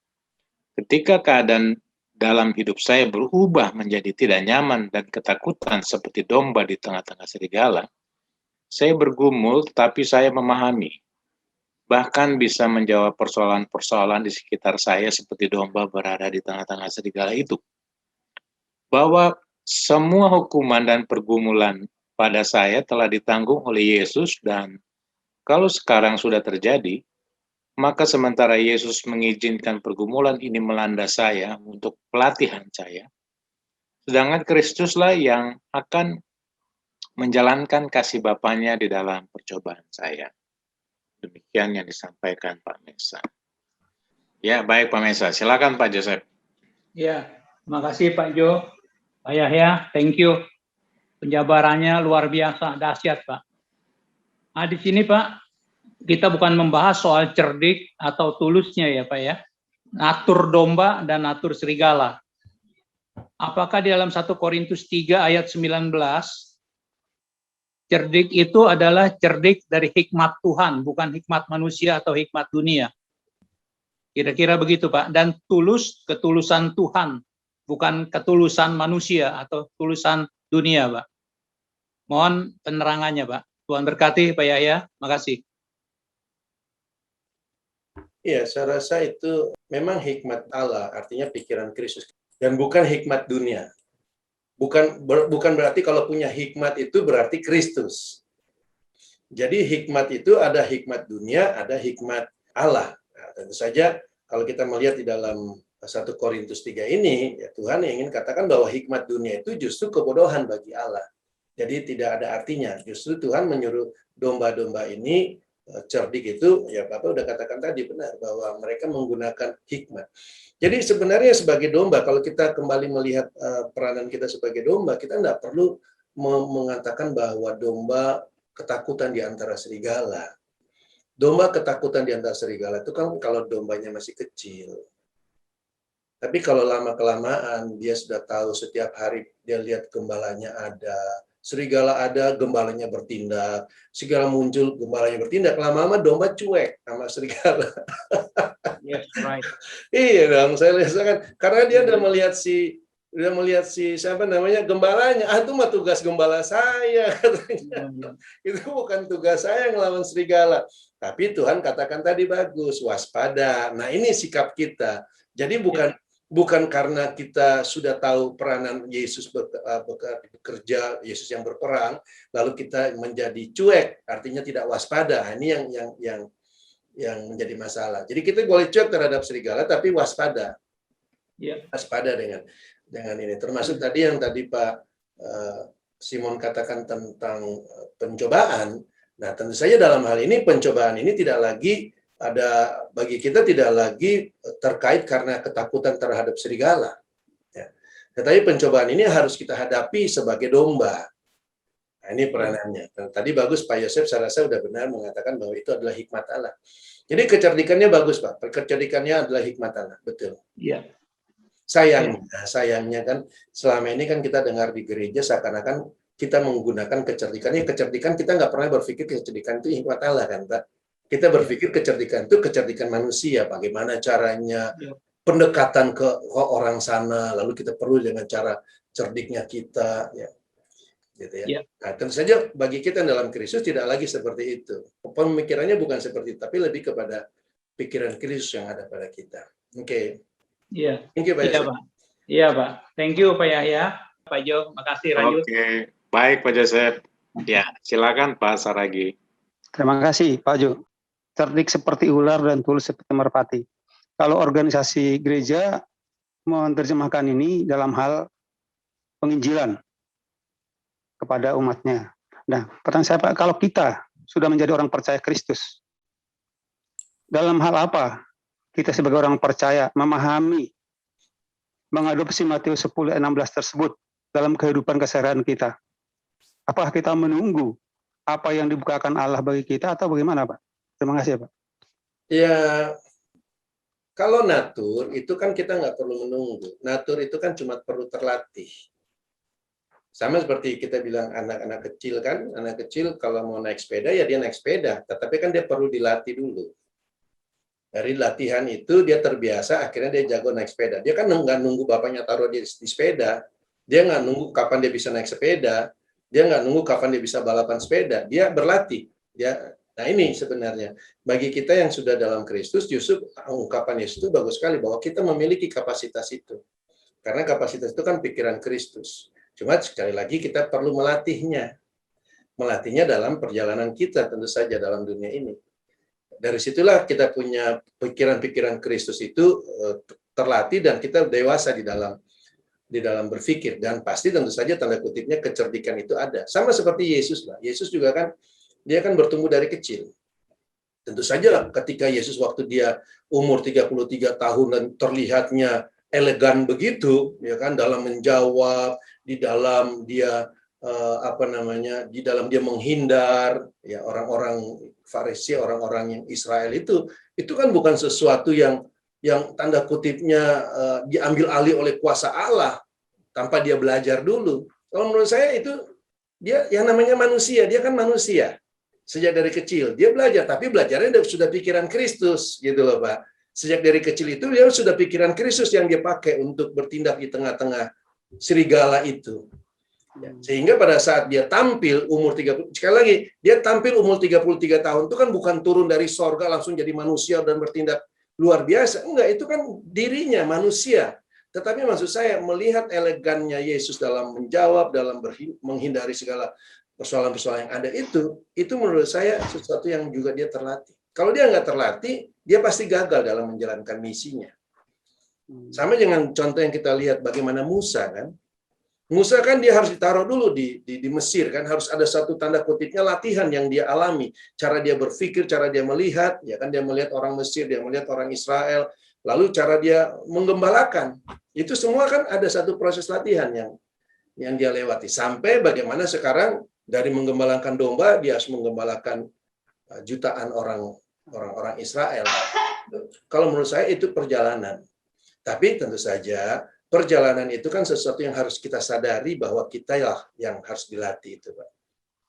ketika keadaan dalam hidup saya berubah menjadi tidak nyaman dan ketakutan seperti domba di tengah-tengah serigala, saya bergumul tapi saya memahami, bahkan bisa menjawab persoalan-persoalan di sekitar saya seperti domba berada di tengah-tengah serigala itu. Bahwa semua hukuman dan pergumulan pada saya telah ditanggung oleh Yesus, dan kalau sekarang sudah terjadi, maka sementara Yesus mengizinkan pergumulan ini melanda saya untuk pelatihan saya, sedangkan Kristuslah yang akan menjalankan kasih Bapaknya di dalam percobaan saya. Demikian yang disampaikan Pak Mesa. Ya, baik Pak Mesa. Silakan Pak Joseph. Ya, terima kasih Pak Jo. Pak Yahya, thank you. Penjabarannya luar biasa, dahsyat Pak. Nah, di sini Pak, kita bukan membahas soal cerdik atau tulusnya ya Pak ya. Natur domba dan natur serigala. Apakah di dalam 1 Korintus 3 ayat 19, cerdik itu adalah cerdik dari hikmat Tuhan, bukan hikmat manusia atau hikmat dunia. Kira-kira begitu Pak. Dan tulus, ketulusan Tuhan, bukan ketulusan manusia atau ketulusan dunia Pak. Mohon penerangannya Pak. Tuhan berkati Pak Yahya. Makasih. Iya, saya rasa itu memang hikmat Allah, artinya pikiran Kristus, dan bukan hikmat dunia. Bukan berarti kalau punya hikmat itu berarti Kristus. Jadi hikmat itu ada hikmat dunia, ada hikmat Allah. Nah, tentu saja kalau kita melihat di dalam 1 Korintus 3 ini, ya Tuhan ingin katakan bahwa hikmat dunia itu justru kebodohan bagi Allah. Jadi tidak ada artinya. Justru Tuhan menyuruh domba-domba ini cerdik itu, ya Bapak udah katakan tadi benar bahwa mereka menggunakan hikmat. Jadi sebenarnya sebagai domba, kalau kita kembali melihat peranan kita sebagai domba, kita tidak perlu mengatakan bahwa domba ketakutan di antara serigala. Domba ketakutan di antara serigala itu kan kalau dombanya masih kecil. Tapi kalau lama-kelamaan dia sudah tahu setiap hari dia lihat gembalanya ada, serigala ada, gembalanya bertindak, serigala muncul, gembalanya bertindak, lama-lama domba cuek sama serigala. Yes, right. Iya dong, saya lihat kan karena dia udah melihat si siapa namanya gembalanya, itu mah tugas gembala saya katanya. Itu bukan tugas saya ngelawan serigala. Tapi Tuhan katakan tadi bagus, waspada. Nah, ini sikap kita. Jadi bukan karena kita sudah tahu peranan Yesus bekerja, Yesus yang berperang, lalu kita menjadi cuek, artinya tidak waspada. Ini yang menjadi masalah. Jadi kita boleh cuek terhadap serigala, tapi waspada. Waspada dengan ini. Termasuk tadi yang Pak Simon katakan tentang pencobaan. Nah, tentu saja dalam hal ini pencobaan ini tidak lagi ada bagi kita tidak lagi terkait karena ketakutan terhadap serigala. Ya. Tetapi pencobaan ini harus kita hadapi sebagai domba. Nah, ini peranannya. Dan tadi bagus Pak Yosef, saya rasa sudah benar mengatakan bahwa itu adalah hikmat Allah. Jadi kecerdikannya bagus Pak. Kecerdikannya adalah hikmat Allah, betul. Iya. Sayangnya kan selama ini kan kita dengar di gereja seakan-akan kita menggunakan kecerdikan. Kecerdikan kita nggak pernah berpikir kecerdikan itu hikmat Allah kan Pak. Kita berpikir kecerdikan itu kecerdikan manusia. Bagaimana caranya pendekatan ke orang sana, lalu kita perlu dengan cara cerdiknya kita. Ya. Gitu ya. Nah, tentu saja bagi kita dalam Kristus tidak lagi seperti itu. Pemikirannya bukan seperti itu, tapi lebih kepada pikiran Kristus yang ada pada kita. Oke. Iya. Thank you, Pak. Iya, Pak. Iya, Pak. Thank you, Pak Yahya. Pak Jo, makasih lanjut. Oke. Baik, Pak Joseph. Ya, silakan Pak Saragi. Terima kasih, Pak Jo. Cerdik seperti ular dan tulus seperti merpati. Kalau organisasi gereja menerjemahkan ini dalam hal penginjilan kepada umatnya. Nah, pertanyaan saya Pak, kalau kita sudah menjadi orang percaya Kristus, dalam hal apa kita sebagai orang percaya memahami, mengadopsi Matius 10:16 tersebut dalam kehidupan keseharian kita? Apakah kita menunggu apa yang dibukakan Allah bagi kita atau bagaimana, Pak? Terima kasih, Pak. Ya, kalau natur itu kan kita nggak perlu menunggu. Natur itu kan cuma perlu terlatih. Sama seperti kita bilang anak-anak kecil kan, anak kecil kalau mau naik sepeda ya dia naik sepeda, tetapi kan dia perlu dilatih dulu. Dari latihan itu dia terbiasa, akhirnya dia jago naik sepeda. Dia kan nggak nunggu bapaknya taruh dia di sepeda, dia nggak nunggu kapan dia bisa naik sepeda, dia nggak nunggu kapan dia bisa balapan sepeda, dia berlatih. Nah ini sebenarnya, bagi kita yang sudah dalam Kristus, justru ungkapan Yesus itu bagus sekali, bahwa kita memiliki kapasitas itu. Karena kapasitas itu kan pikiran Kristus. Cuma sekali lagi kita perlu melatihnya. Melatihnya dalam perjalanan kita tentu saja dalam dunia ini. Dari situlah kita punya pikiran-pikiran Kristus itu terlatih dan kita dewasa di dalam berpikir. Dan pasti tentu saja tanda kutipnya kecerdikan itu ada. Sama seperti Yesus lah. Yesus juga kan, dia kan bertumbuh dari kecil. Tentu saja lah ketika Yesus waktu dia umur 33 tahun dan terlihatnya elegan begitu, ya kan, dalam menjawab, di dalam dia di dalam dia menghindar, ya orang-orang Farisi, orang-orang yang Israel itu kan bukan sesuatu yang tanda kutipnya diambil alih oleh kuasa Allah tanpa dia belajar dulu. Kalau menurut saya itu dia yang namanya manusia, dia kan manusia. Sejak dari kecil dia belajar, tapi belajarnya sudah pikiran Kristus gitu loh Pak. Sejak dari kecil itu dia sudah pikiran Kristus yang dia pakai untuk bertindak di tengah-tengah serigala itu. Sehingga pada saat dia tampil umur 30, sekali lagi, dia tampil umur 33 tahun itu kan bukan turun dari sorga langsung jadi manusia dan bertindak luar biasa. Enggak, itu kan dirinya manusia. Tetapi maksud saya melihat elegannya Yesus dalam menjawab, dalam menghindari segala persoalan-persoalan yang ada itu menurut saya sesuatu yang juga dia terlatih. Kalau dia nggak terlatih, dia pasti gagal dalam menjalankan misinya. Sama dengan contoh yang kita lihat bagaimana Musa kan. Musa kan dia harus ditaruh dulu di Mesir kan, harus ada satu tanda kutipnya latihan yang dia alami, cara dia berpikir, cara dia melihat, ya kan, dia melihat orang Mesir, dia melihat orang Israel, lalu cara dia menggembalakan. Itu semua kan ada satu proses latihan yang dia lewati, sampai bagaimana sekarang dari menggembalakan domba dia harus menggembalakan jutaan orang Israel. Kalau menurut saya itu perjalanan. Tapi tentu saja perjalanan itu kan sesuatu yang harus kita sadari bahwa kita lah yang harus dilatih itu, Pak.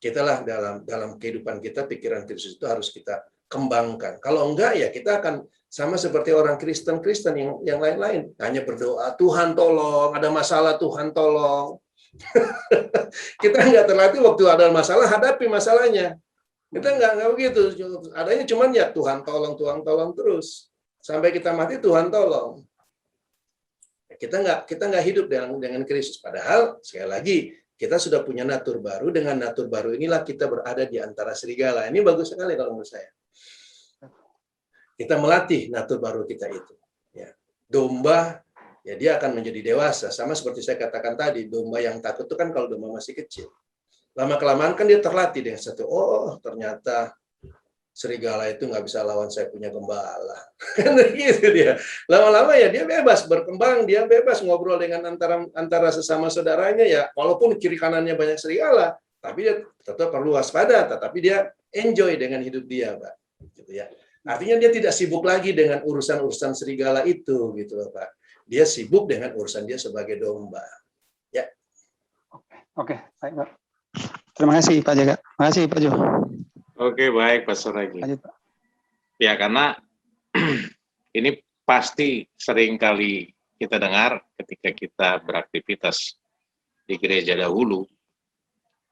Kita lah dalam kehidupan kita, pikiran Kristus itu harus kita kembangkan. Kalau enggak ya kita akan sama seperti orang Kristen yang lain-lain, hanya berdoa, Tuhan tolong, ada masalah Tuhan tolong. Kita nggak terlatih waktu ada masalah, hadapi masalahnya. Kita nggak begitu. Adanya cuman ya Tuhan tolong terus. Sampai kita mati Tuhan tolong. Kita nggak hidup dengan Kristus. Padahal sekali lagi kita sudah punya natur baru. Dengan natur baru inilah kita berada di antara serigala. Ini bagus sekali kalau menurut saya. Kita melatih natur baru kita itu. Ya. Domba, ya dia akan menjadi dewasa. Sama seperti saya katakan tadi, domba yang takut itu kan kalau domba masih kecil. Lama-kelamaan kan dia terlatih dengan satu, oh ternyata serigala itu nggak bisa lawan saya punya gembala. Gitu dia. Lama-lama ya dia bebas berkembang, dia bebas ngobrol dengan antara sesama saudaranya ya, walaupun kiri kanannya banyak serigala, tapi dia tetap perlu waspada, tetapi dia enjoy dengan hidup dia, Pak. Gitu ya. Artinya dia tidak sibuk lagi dengan urusan-urusan serigala itu, gitu loh, Pak. Dia sibuk dengan urusan dia sebagai domba. Ya. Oke, baik, Pak. Terima kasih Pak Jaga. Terima kasih Pak Jo. Oke, baik Pastor Regi. Lanjut, Pak. Ya, karena ini pasti sering kali kita dengar ketika kita beraktivitas di gereja dahulu,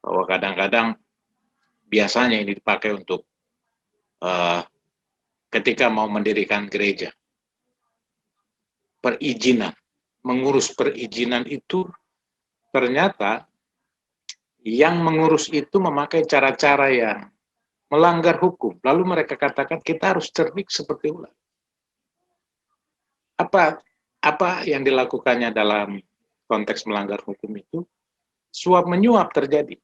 bahwa kadang-kadang biasanya ini dipakai untuk ketika mau mendirikan gereja. Perizinan, mengurus perizinan itu ternyata yang mengurus itu memakai cara-cara yang melanggar hukum. Lalu mereka katakan kita harus cerdik seperti ular. Apa yang dilakukannya dalam konteks melanggar hukum itu? Suap menyuap terjadi.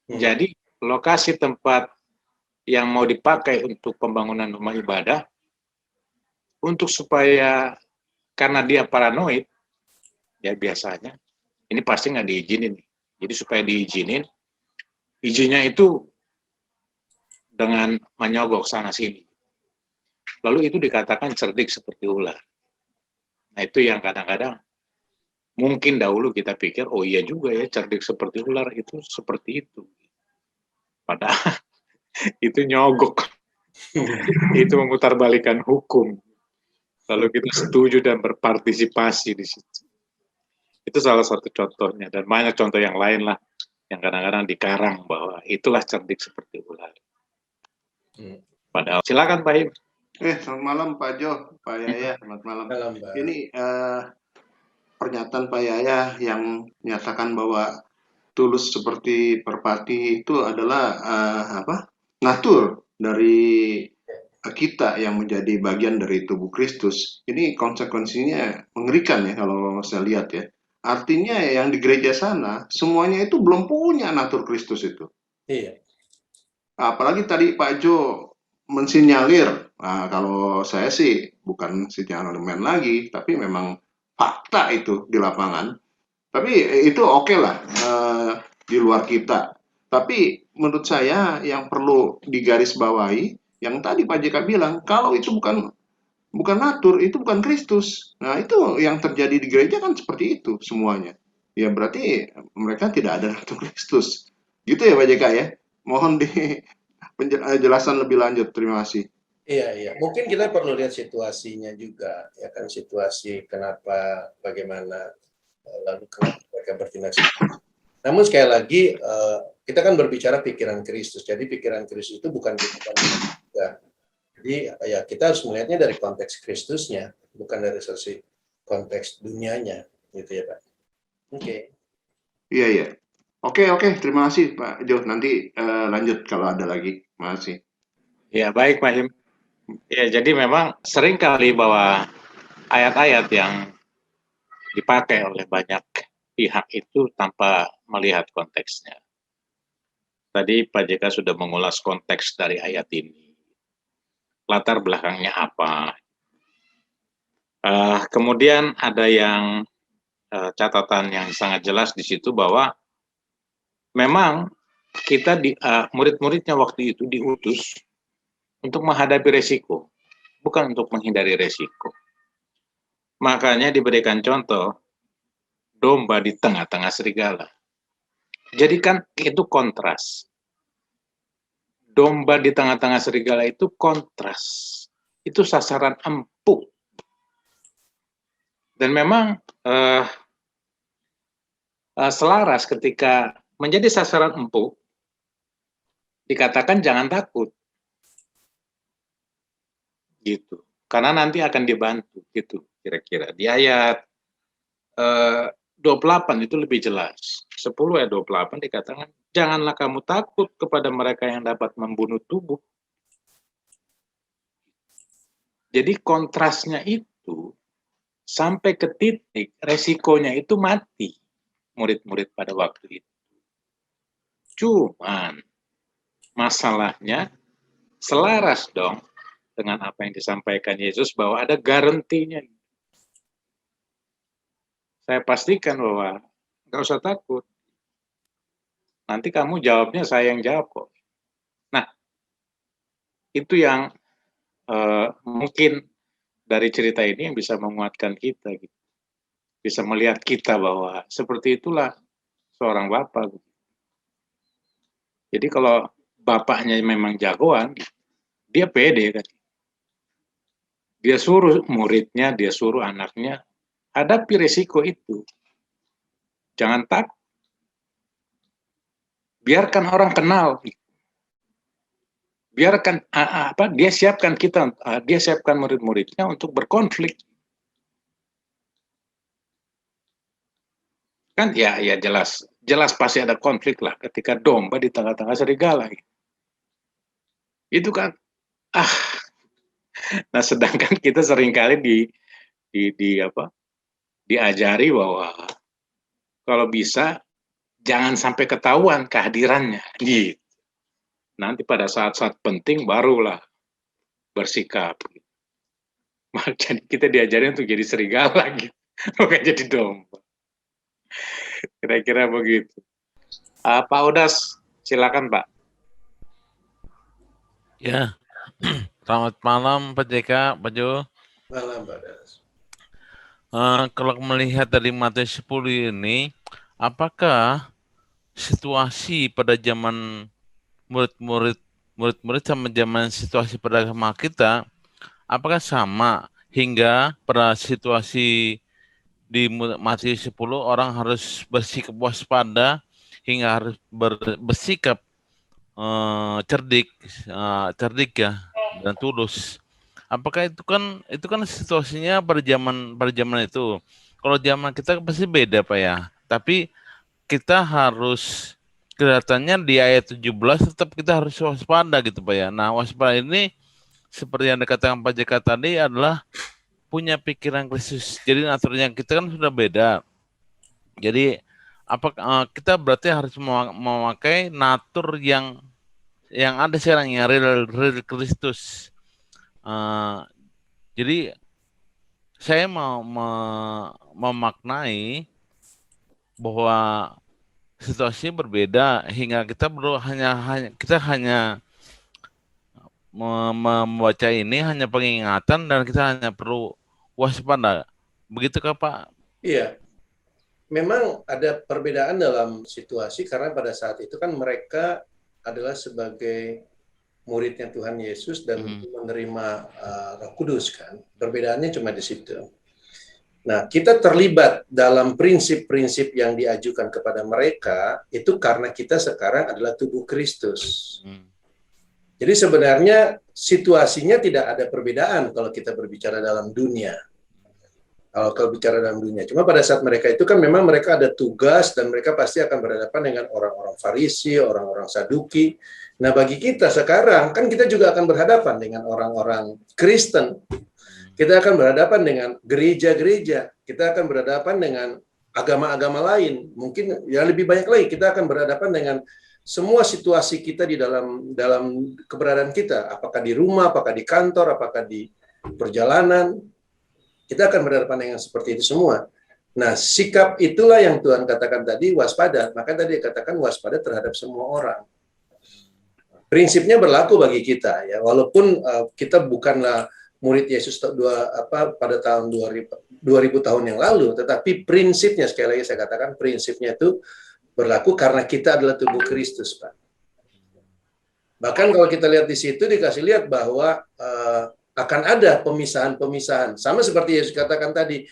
Jadi lokasi tempat yang mau dipakai untuk pembangunan rumah ibadah, untuk supaya, karena dia paranoid, ya biasanya, ini pasti nggak diizinin. Jadi supaya diizinin, izinnya itu dengan menyogok sana-sini. Lalu itu dikatakan cerdik seperti ular. Nah itu yang kadang-kadang, mungkin dahulu kita pikir, oh iya juga ya, cerdik seperti ular itu seperti itu. Padahal itu nyogok. Itu memutarbalikan hukum. Lalu kita setuju dan berpartisipasi di situ. Itu salah satu contohnya, dan banyak contoh yang lain lah, yang kadang-kadang dikarang bahwa itulah cerdik seperti ular. Padahal, silakan Pak Him. Selamat malam Pak Jo, Pak Yaya, selamat malam. Ini pernyataan Pak Yaya yang menyatakan bahwa tulus seperti Perpati itu adalah natur dari kita yang menjadi bagian dari tubuh Kristus. Ini konsekuensinya mengerikan ya kalau saya lihat ya. Artinya yang di gereja sana semuanya itu belum punya natur Kristus itu. Iya. Apalagi tadi Pak Jo mensinyalir, kalau saya sih bukan sinyalemen lagi, tapi memang fakta itu di lapangan. Tapi itu oke lah di luar kita. Tapi menurut saya yang perlu digarisbawahi, yang tadi Pak JK bilang, kalau itu bukan natur, itu bukan Kristus. Nah itu yang terjadi di gereja kan seperti itu semuanya. Ya berarti mereka tidak ada natur Kristus. Gitu ya Pak JK ya. Mohon di penjelasan lebih lanjut. Terima kasih. Iya. Mungkin kita perlu lihat situasinya juga, ya kan, situasi kenapa, bagaimana, lalu kenapa mereka bertindak. Namun sekali lagi kita kan berbicara pikiran Kristus. Jadi pikiran Kristus itu bukan pikiran kita. Jadi ya kita harus melihatnya dari konteks Kristusnya, bukan dari sisi konteks dunianya, gitu ya Pak. Oke. Iya. Oke, terima kasih Pak Jo. Nanti lanjut kalau ada lagi. Terima kasih. Ya, baik Pak Him. Ya, jadi memang sering kali bahwa ayat-ayat yang dipakai oleh banyak pihak itu tanpa melihat konteksnya. Tadi Pak JK sudah mengulas konteks dari ayat ini. Latar belakangnya apa. Kemudian ada yang catatan yang sangat jelas di situ bahwa memang kita murid-muridnya waktu itu diutus untuk menghadapi resiko, bukan untuk menghindari resiko. Makanya diberikan contoh domba di tengah-tengah serigala. Jadi kan itu kontras. Domba di tengah-tengah serigala itu kontras. Itu sasaran empuk. Dan memang selaras ketika menjadi sasaran empuk, dikatakan jangan takut. Gitu. Karena nanti akan dibantu. Gitu kira-kira. Di ayat 28 itu lebih jelas. 10 ayat 28 dikatakan, janganlah kamu takut kepada mereka yang dapat membunuh tubuh. Jadi kontrasnya itu sampai ke titik resikonya itu mati murid-murid pada waktu itu. Cuman masalahnya selaras dong dengan apa yang disampaikan Yesus bahwa ada garantinya. Saya pastikan bahwa nggak usah takut. Nanti kamu jawabnya saya yang jawab kok. Nah, itu yang mungkin dari cerita ini yang bisa menguatkan kita. Gitu. Bisa melihat kita bahwa seperti itulah seorang bapak. Gitu. Jadi kalau bapaknya memang jagoan, dia pede kan. Dia suruh muridnya, dia suruh anaknya, hadapi risiko itu. Jangan takut. Biarkan orang kenal. Biarkan dia siapkan kita, dia siapkan murid-muridnya untuk berkonflik. Kan ya jelas pasti ada konflik lah ketika domba di tengah-tengah serigala. Itu kan nah sedangkan kita seringkali diajari bahwa kalau bisa jangan sampai ketahuan kehadirannya. Gitu. Nanti pada saat-saat penting barulah bersikap. Jadi kita diajarin untuk jadi serigala gitu, bukan jadi domba. Kira-kira begitu. Pak Udas, silakan Pak. Ya, selamat malam Pak JK, Pak Jo. Malam Pak Das. Kalau melihat dari Matius 10 ini, apakah situasi pada zaman murid-murid sama zaman situasi pada agama kita, apakah sama hingga pada situasi di Matius 10 orang harus bersikap waspada hingga harus bersikap cerdik ya dan tulus. Apakah itu kan situasinya pada zaman itu. Kalau zaman kita pasti beda Pak ya. Tapi kita harus kelihatannya di ayat 17 tetap kita harus waspada gitu Pak ya. Nah, waspada ini seperti yang dikatakan Pak JK tadi adalah punya pikiran Kristus. Jadi naturnya kita kan sudah beda. Jadi kita berarti harus memakai natur yang ada sekarang yang real Kristus. Jadi saya mau memaknai bahwa situasi berbeda hingga kita hanya membaca ini hanya pengingatan dan kita hanya perlu waspada. Begitukah Pak? Iya. Memang ada perbedaan dalam situasi karena pada saat itu kan mereka adalah sebagai muridnya Tuhan Yesus dan menerima Roh Kudus kan. Perbedaannya cuma di situ. Nah, kita terlibat dalam prinsip-prinsip yang diajukan kepada mereka itu karena kita sekarang adalah tubuh Kristus. Jadi sebenarnya situasinya tidak ada perbedaan kalau kita berbicara dalam dunia. Kalau bicara dalam dunia. Cuma pada saat mereka itu kan memang mereka ada tugas dan mereka pasti akan berhadapan dengan orang-orang Farisi, orang-orang Saduki. Nah bagi kita sekarang kan kita juga akan berhadapan dengan orang-orang Kristen. Kita akan berhadapan dengan gereja-gereja. Kita akan berhadapan dengan agama-agama lain. Mungkin ya lebih banyak lagi kita akan berhadapan dengan semua situasi kita di dalam keberadaan kita, apakah di rumah, apakah di kantor, apakah di perjalanan, kita akan berhadapan dengan seperti itu semua. Nah, sikap itulah yang Tuhan katakan tadi, waspada. Maka tadi dikatakan waspada terhadap semua orang. Prinsipnya berlaku bagi kita, ya. Walaupun kita bukanlah murid Yesus pada tahun 2000 tahun yang lalu, tetapi prinsipnya, sekali lagi saya katakan, prinsipnya itu berlaku karena kita adalah tubuh Kristus, Pak. Bahkan kalau kita lihat di situ dikasih lihat bahwa akan ada pemisahan-pemisahan. Sama seperti Yesus katakan tadi,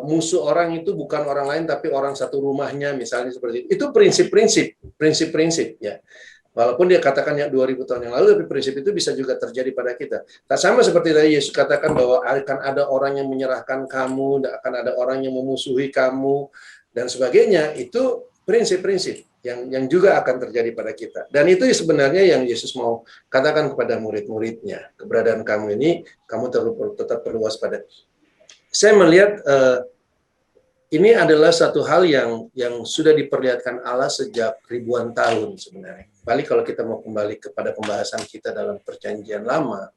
musuh orang itu bukan orang lain tapi orang satu rumahnya, misalnya seperti itu. Itu prinsip-prinsip ya. Walaupun dia katakannya 2000 tahun yang lalu, tapi prinsip itu bisa juga terjadi pada kita. Nah, sama seperti tadi Yesus katakan bahwa akan ada orang yang menyerahkan kamu, akan ada orang yang memusuhi kamu dan sebagainya. Itu prinsip-prinsip yang juga akan terjadi pada kita. Dan itu sebenarnya yang Yesus mau katakan kepada murid-muridnya. Keberadaan kamu ini, kamu tetap perlu waspada. Saya melihat ini adalah satu hal yang sudah diperlihatkan Allah sejak ribuan tahun sebenarnya. Balik kalau kita mau kembali kepada pembahasan kita dalam Perjanjian Lama,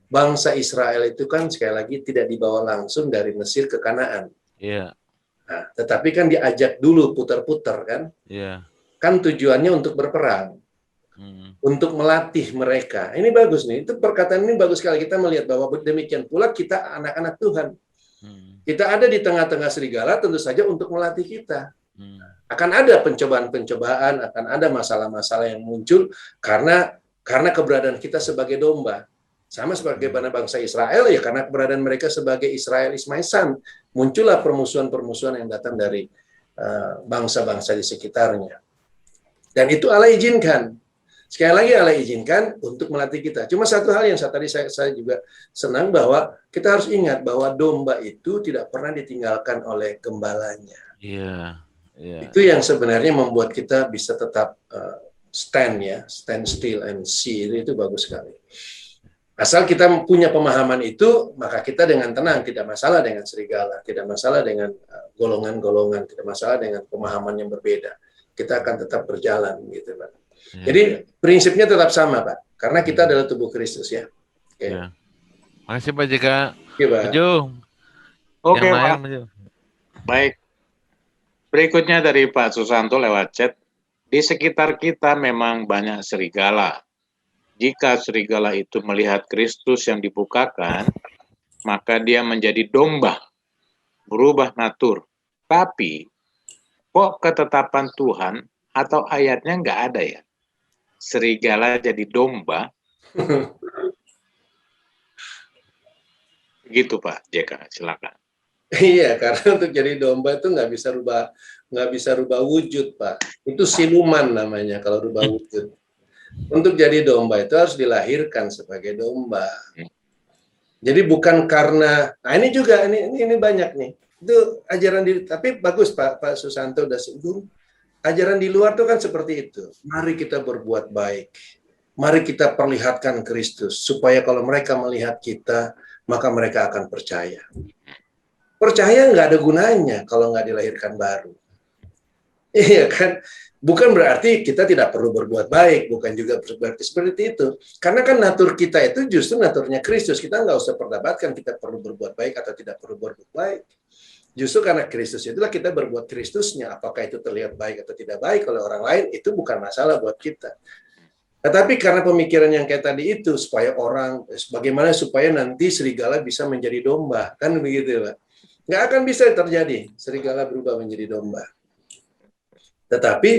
bangsa Israel itu kan sekali lagi tidak dibawa langsung dari Mesir ke Kanaan. Iya. Nah, tetapi kan diajak dulu putar-putar kan? Iya. Kan tujuannya untuk berperang, untuk melatih mereka. Ini bagus nih, itu perkataan ini bagus sekali. Kita melihat bahwa demikian pula kita anak-anak Tuhan. Kita ada di tengah-tengah serigala tentu saja untuk melatih kita. Akan ada pencobaan-pencobaan, akan ada masalah-masalah yang muncul karena keberadaan kita sebagai domba. Sama seperti bangsa Israel, ya karena keberadaan mereka sebagai Israel is my son, muncullah permusuhan-permusuhan yang datang dari bangsa-bangsa di sekitarnya. Dan itu Allah izinkan. Sekali lagi Allah izinkan untuk melatih kita. Cuma satu hal yang tadi saya juga senang bahwa kita harus ingat bahwa domba itu tidak pernah ditinggalkan oleh gembalanya. Iya. Itu yang sebenarnya membuat kita bisa tetap stand still and see. Itu bagus sekali. Asal kita punya pemahaman itu, maka kita dengan tenang, tidak masalah dengan serigala, tidak masalah dengan golongan-golongan, tidak masalah dengan pemahaman yang berbeda. Kita akan tetap berjalan, gitu, Pak. Ya. Jadi prinsipnya tetap sama, Pak, karena kita adalah tubuh Kristus, ya. Oke. Ya. Makasih Pak JK. Oke, Pak. Oke, Pak. Baik. Berikutnya dari Pak Susanto lewat chat. Di sekitar kita memang banyak serigala. Jika serigala itu melihat Kristus yang dibukakan, maka dia menjadi domba, berubah natur. Tapi, kok ketetapan Tuhan atau ayatnya nggak ada ya? Serigala jadi domba? Gitu Pak JK, silakan. Iya, karena untuk jadi domba itu nggak bisa rubah wujud, Pak. Itu siluman namanya kalau rubah wujud. Untuk jadi domba itu harus dilahirkan sebagai domba. Jadi bukan karena, nah ini juga ini banyak nih. Itu ajaran tapi bagus Pak Susanto udah singgung. Ajaran di luar tuh kan seperti itu. Mari kita berbuat baik. Mari kita perlihatkan Kristus supaya kalau mereka melihat kita, maka mereka akan percaya. Percaya nggak ada gunanya kalau nggak dilahirkan baru. Iya kan? Bukan berarti kita tidak perlu berbuat baik, bukan juga berarti seperti itu. Karena kan natur kita itu justru naturnya Kristus. Kita nggak usah perdebatkan kita perlu berbuat baik atau tidak perlu berbuat baik. Justru karena Kristus itulah kita berbuat Kristusnya. Apakah itu terlihat baik atau tidak baik oleh orang lain, itu bukan masalah buat kita. Tetapi karena pemikiran yang kayak tadi itu, supaya orang, bagaimana supaya nanti serigala bisa menjadi domba. Kan begitu, Pak. Nggak akan bisa terjadi, serigala berubah menjadi domba. Tetapi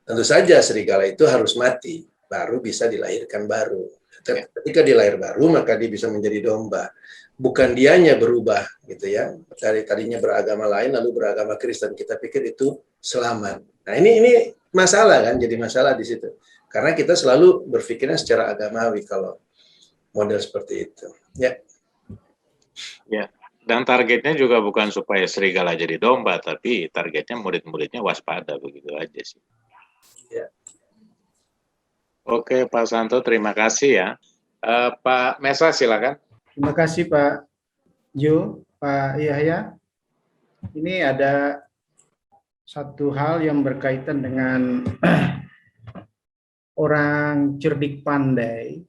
tentu saja serigala itu harus mati, baru bisa dilahirkan baru. Ketika dilahir baru, maka dia bisa menjadi domba. Bukan dianya berubah, gitu ya. Tadinya beragama lain, lalu beragama Kristen. Kita pikir itu selamat. Nah ini masalah kan, jadi masalah di situ. Karena kita selalu berpikirnya secara agamawi kalau model seperti itu. Ya. Ya. Dan targetnya juga bukan supaya serigala jadi domba, tapi targetnya murid-muridnya waspada, begitu aja sih. Ya. Oke, Pak Santo, terima kasih ya. Pak Mesa, silakan. Terima kasih Pak Jo, Pak Yahya. Ini ada satu hal yang berkaitan dengan orang cerdik pandai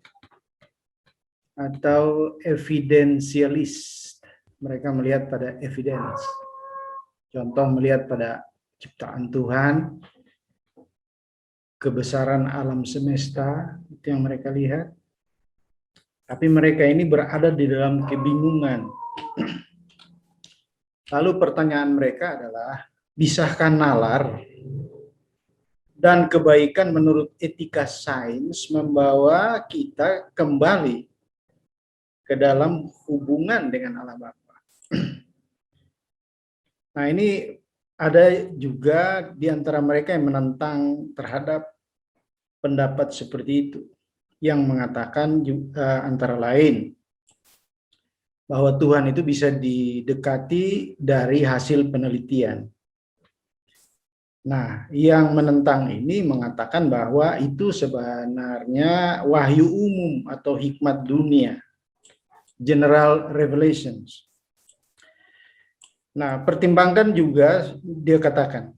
atau evidensialis. Mereka melihat pada evidence. Contoh melihat pada ciptaan Tuhan, kebesaran alam semesta, itu yang mereka lihat. Tapi mereka ini berada di dalam kebingungan. Lalu pertanyaan mereka adalah, bisakah nalar dan kebaikan menurut etika sains membawa kita kembali ke dalam hubungan dengan Allah Bapa? Nah, ini ada juga di antara mereka yang menentang terhadap pendapat seperti itu, yang mengatakan juga, antara lain bahwa Tuhan itu bisa didekati dari hasil penelitian. Nah, yang menentang ini mengatakan bahwa itu sebenarnya wahyu umum atau hikmat dunia, general revelations. Nah, pertimbangkan juga dia katakan,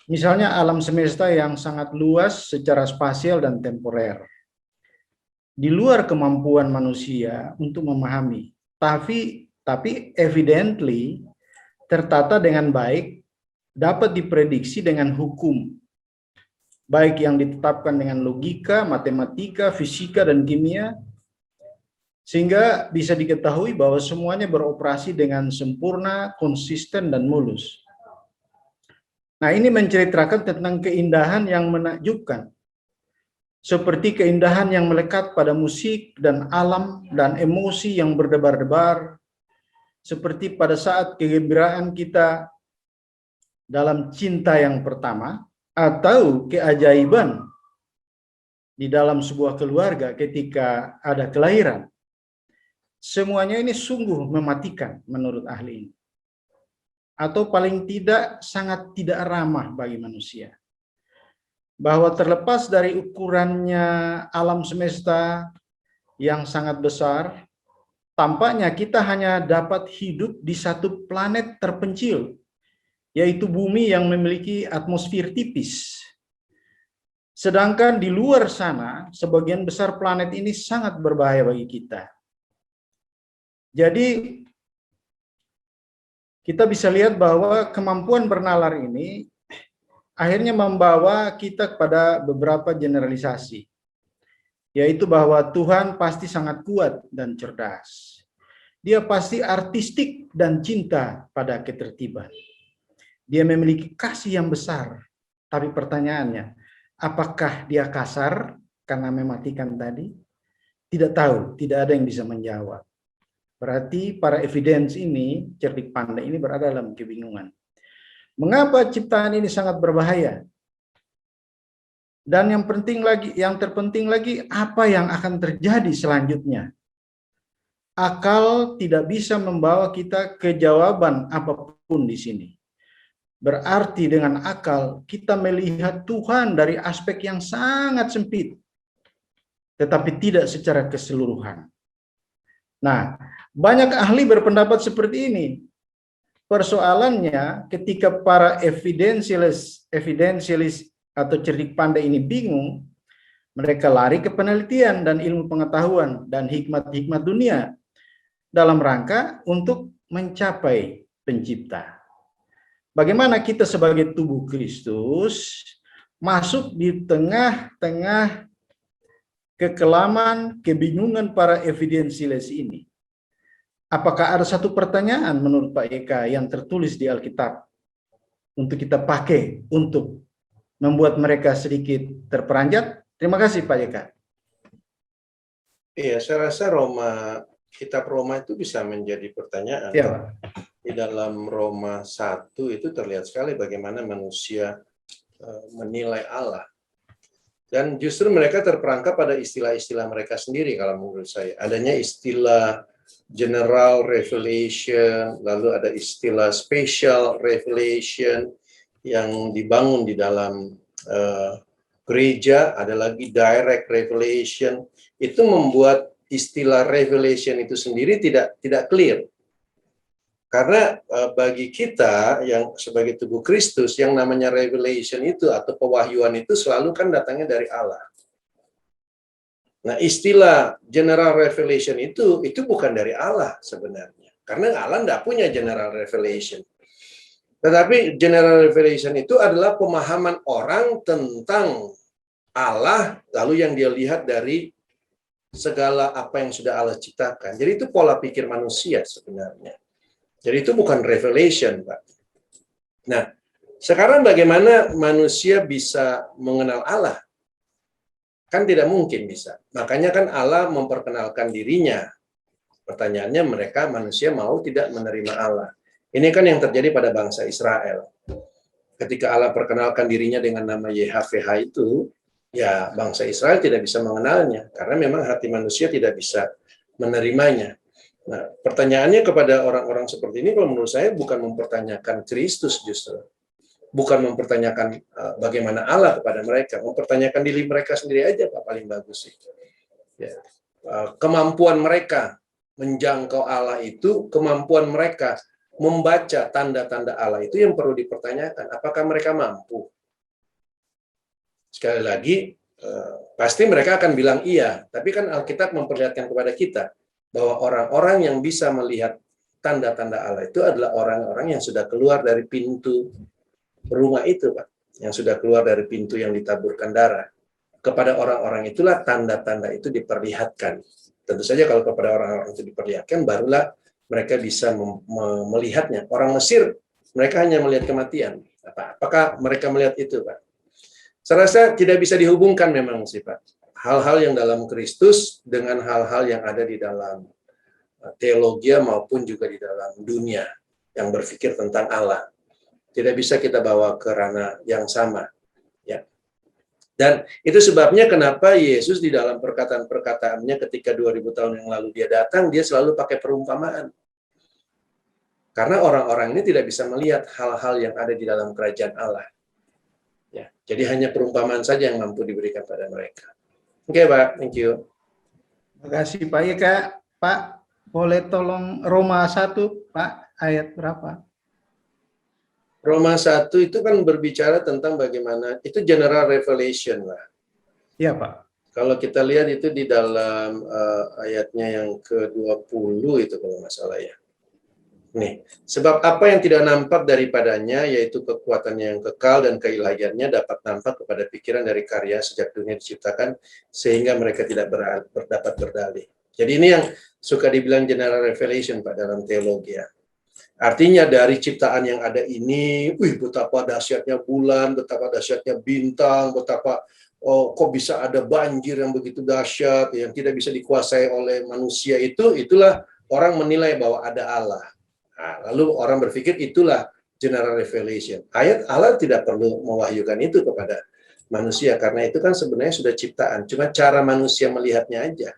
misalnya alam semesta yang sangat luas secara spasial dan temporer, di luar kemampuan manusia untuk memahami, tapi evidently tertata dengan baik, dapat diprediksi dengan hukum, baik yang ditetapkan dengan logika, matematika, fisika, dan kimia, sehingga bisa diketahui bahwa semuanya beroperasi dengan sempurna, konsisten, dan mulus. Nah, ini menceritakan tentang keindahan yang menakjubkan, seperti keindahan yang melekat pada musik dan alam dan emosi yang berdebar-debar, seperti pada saat kegembiraan kita dalam cinta yang pertama, atau keajaiban di dalam sebuah keluarga ketika ada kelahiran. Semuanya ini sungguh mematikan menurut ahli ini, atau paling tidak sangat tidak ramah bagi manusia. Bahwa terlepas dari ukurannya alam semesta yang sangat besar, tampaknya kita hanya dapat hidup di satu planet terpencil, yaitu bumi yang memiliki atmosfer tipis. Sedangkan di luar sana, sebagian besar planet ini sangat berbahaya bagi kita. Jadi, kita bisa lihat bahwa kemampuan bernalar ini akhirnya membawa kita kepada beberapa generalisasi, yaitu bahwa Tuhan pasti sangat kuat dan cerdas. Dia pasti artistik dan cinta pada ketertiban. Dia memiliki kasih yang besar. Tapi pertanyaannya, apakah dia kasar karena mematikan tadi? Tidak tahu, tidak ada yang bisa menjawab. Berarti para evidence ini, cerdik pandai ini berada dalam kebingungan. Mengapa ciptaan ini sangat berbahaya? Dan yang terpenting lagi, apa yang akan terjadi selanjutnya? Akal tidak bisa membawa kita ke jawaban apapun di sini. Berarti dengan akal kita melihat Tuhan dari aspek yang sangat sempit, tetapi tidak secara keseluruhan. Nah, banyak ahli berpendapat seperti ini. Persoalannya ketika para evidensialis atau cerdik pandai ini bingung, mereka lari ke penelitian dan ilmu pengetahuan dan hikmat-hikmat dunia dalam rangka untuk mencapai pencipta. Bagaimana kita sebagai tubuh Kristus masuk di tengah-tengah kekelaman, kebingungan para evidensialis ini? Apakah ada satu pertanyaan menurut Pak Eka yang tertulis di Alkitab untuk kita pakai untuk membuat mereka sedikit terperanjat? Terima kasih Pak Eka. Iya, saya rasa kitab Roma itu bisa menjadi pertanyaan. Ya, Pak. Di dalam Roma 1 itu terlihat sekali bagaimana manusia menilai Allah. Dan justru mereka terperangkap pada istilah-istilah mereka sendiri kalau menurut saya. Adanya istilah general revelation, lalu ada istilah special revelation yang dibangun di dalam gereja, ada lagi direct revelation. Itu membuat istilah revelation itu sendiri tidak clear. Karena bagi kita yang sebagai tubuh Kristus, yang namanya revelation itu atau pewahyuan itu selalu kan datangnya dari Allah. Nah, istilah general revelation itu bukan dari Allah sebenarnya. Karena Allah tidak punya general revelation. Tetapi general revelation itu adalah pemahaman orang tentang Allah, lalu yang dia lihat dari segala apa yang sudah Allah ciptakan. Jadi itu pola pikir manusia sebenarnya. Jadi itu bukan revelation, Pak. Nah, sekarang bagaimana manusia bisa mengenal Allah? Kan tidak mungkin bisa. Makanya kan Allah memperkenalkan dirinya. Pertanyaannya mereka manusia mau tidak menerima Allah. Ini kan yang terjadi pada bangsa Israel. Ketika Allah perkenalkan dirinya dengan nama YHWH itu, ya bangsa Israel tidak bisa mengenalnya. Karena memang hati manusia tidak bisa menerimanya. Nah, pertanyaannya kepada orang-orang seperti ini, kalau menurut saya bukan mempertanyakan Kristus justru. Bukan mempertanyakan bagaimana Allah kepada mereka. Mempertanyakan diri mereka sendiri aja, Pak, paling bagus sih. Ya. Kemampuan mereka menjangkau Allah itu, kemampuan mereka membaca tanda-tanda Allah itu yang perlu dipertanyakan. Apakah mereka mampu? Sekali lagi, pasti mereka akan bilang iya. Tapi kan Alkitab memperlihatkan kepada kita bahwa orang-orang yang bisa melihat tanda-tanda Allah itu adalah orang-orang yang sudah keluar dari pintu rumah itu, Pak. Yang sudah keluar dari pintu yang ditaburkan darah. Kepada orang-orang itulah tanda-tanda itu diperlihatkan. Tentu saja kalau kepada orang-orang itu diperlihatkan, barulah mereka bisa melihatnya. Orang Mesir, mereka hanya melihat kematian. Apakah mereka melihat itu, Pak? Saya rasa tidak bisa dihubungkan memang sih, Pak. Hal-hal yang dalam Kristus dengan hal-hal yang ada di dalam teologi maupun juga di dalam dunia yang berpikir tentang Allah. Tidak bisa kita bawa ke ranah yang sama. Ya. Dan itu sebabnya kenapa Yesus di dalam perkataan-perkataannya ketika 2000 tahun yang lalu dia datang, dia selalu pakai perumpamaan. Karena orang-orang ini tidak bisa melihat hal-hal yang ada di dalam kerajaan Allah. Ya. Jadi hanya perumpamaan saja yang mampu diberikan pada mereka. Oke, Pak. Thank you. Terima kasih, Pak Ika. Pak, boleh tolong Roma 1, Pak, ayat berapa? Roma 1 itu kan berbicara tentang bagaimana, itu general revelation lah. Iya, Pak. Kalau kita lihat itu di dalam ayatnya yang ke-20 itu kalau nggak salah ya. Nih, sebab apa yang tidak nampak daripadanya, yaitu kekuatannya yang kekal dan keilahiannya dapat nampak kepada pikiran dari karya sejak dunia diciptakan, sehingga mereka tidak dapat berdalih. Jadi ini yang suka dibilang general revelation, Pak, dalam teologi ya. Artinya dari ciptaan yang ada ini, betapa dahsyatnya bulan, betapa dahsyatnya bintang, betapa kok bisa ada banjir yang begitu dahsyat, yang tidak bisa dikuasai oleh manusia itulah orang menilai bahwa ada Allah. Nah, lalu orang berpikir itulah general revelation. Ayat Allah tidak perlu mewahyukan itu kepada manusia, karena itu kan sebenarnya sudah ciptaan. Cuma cara manusia melihatnya aja.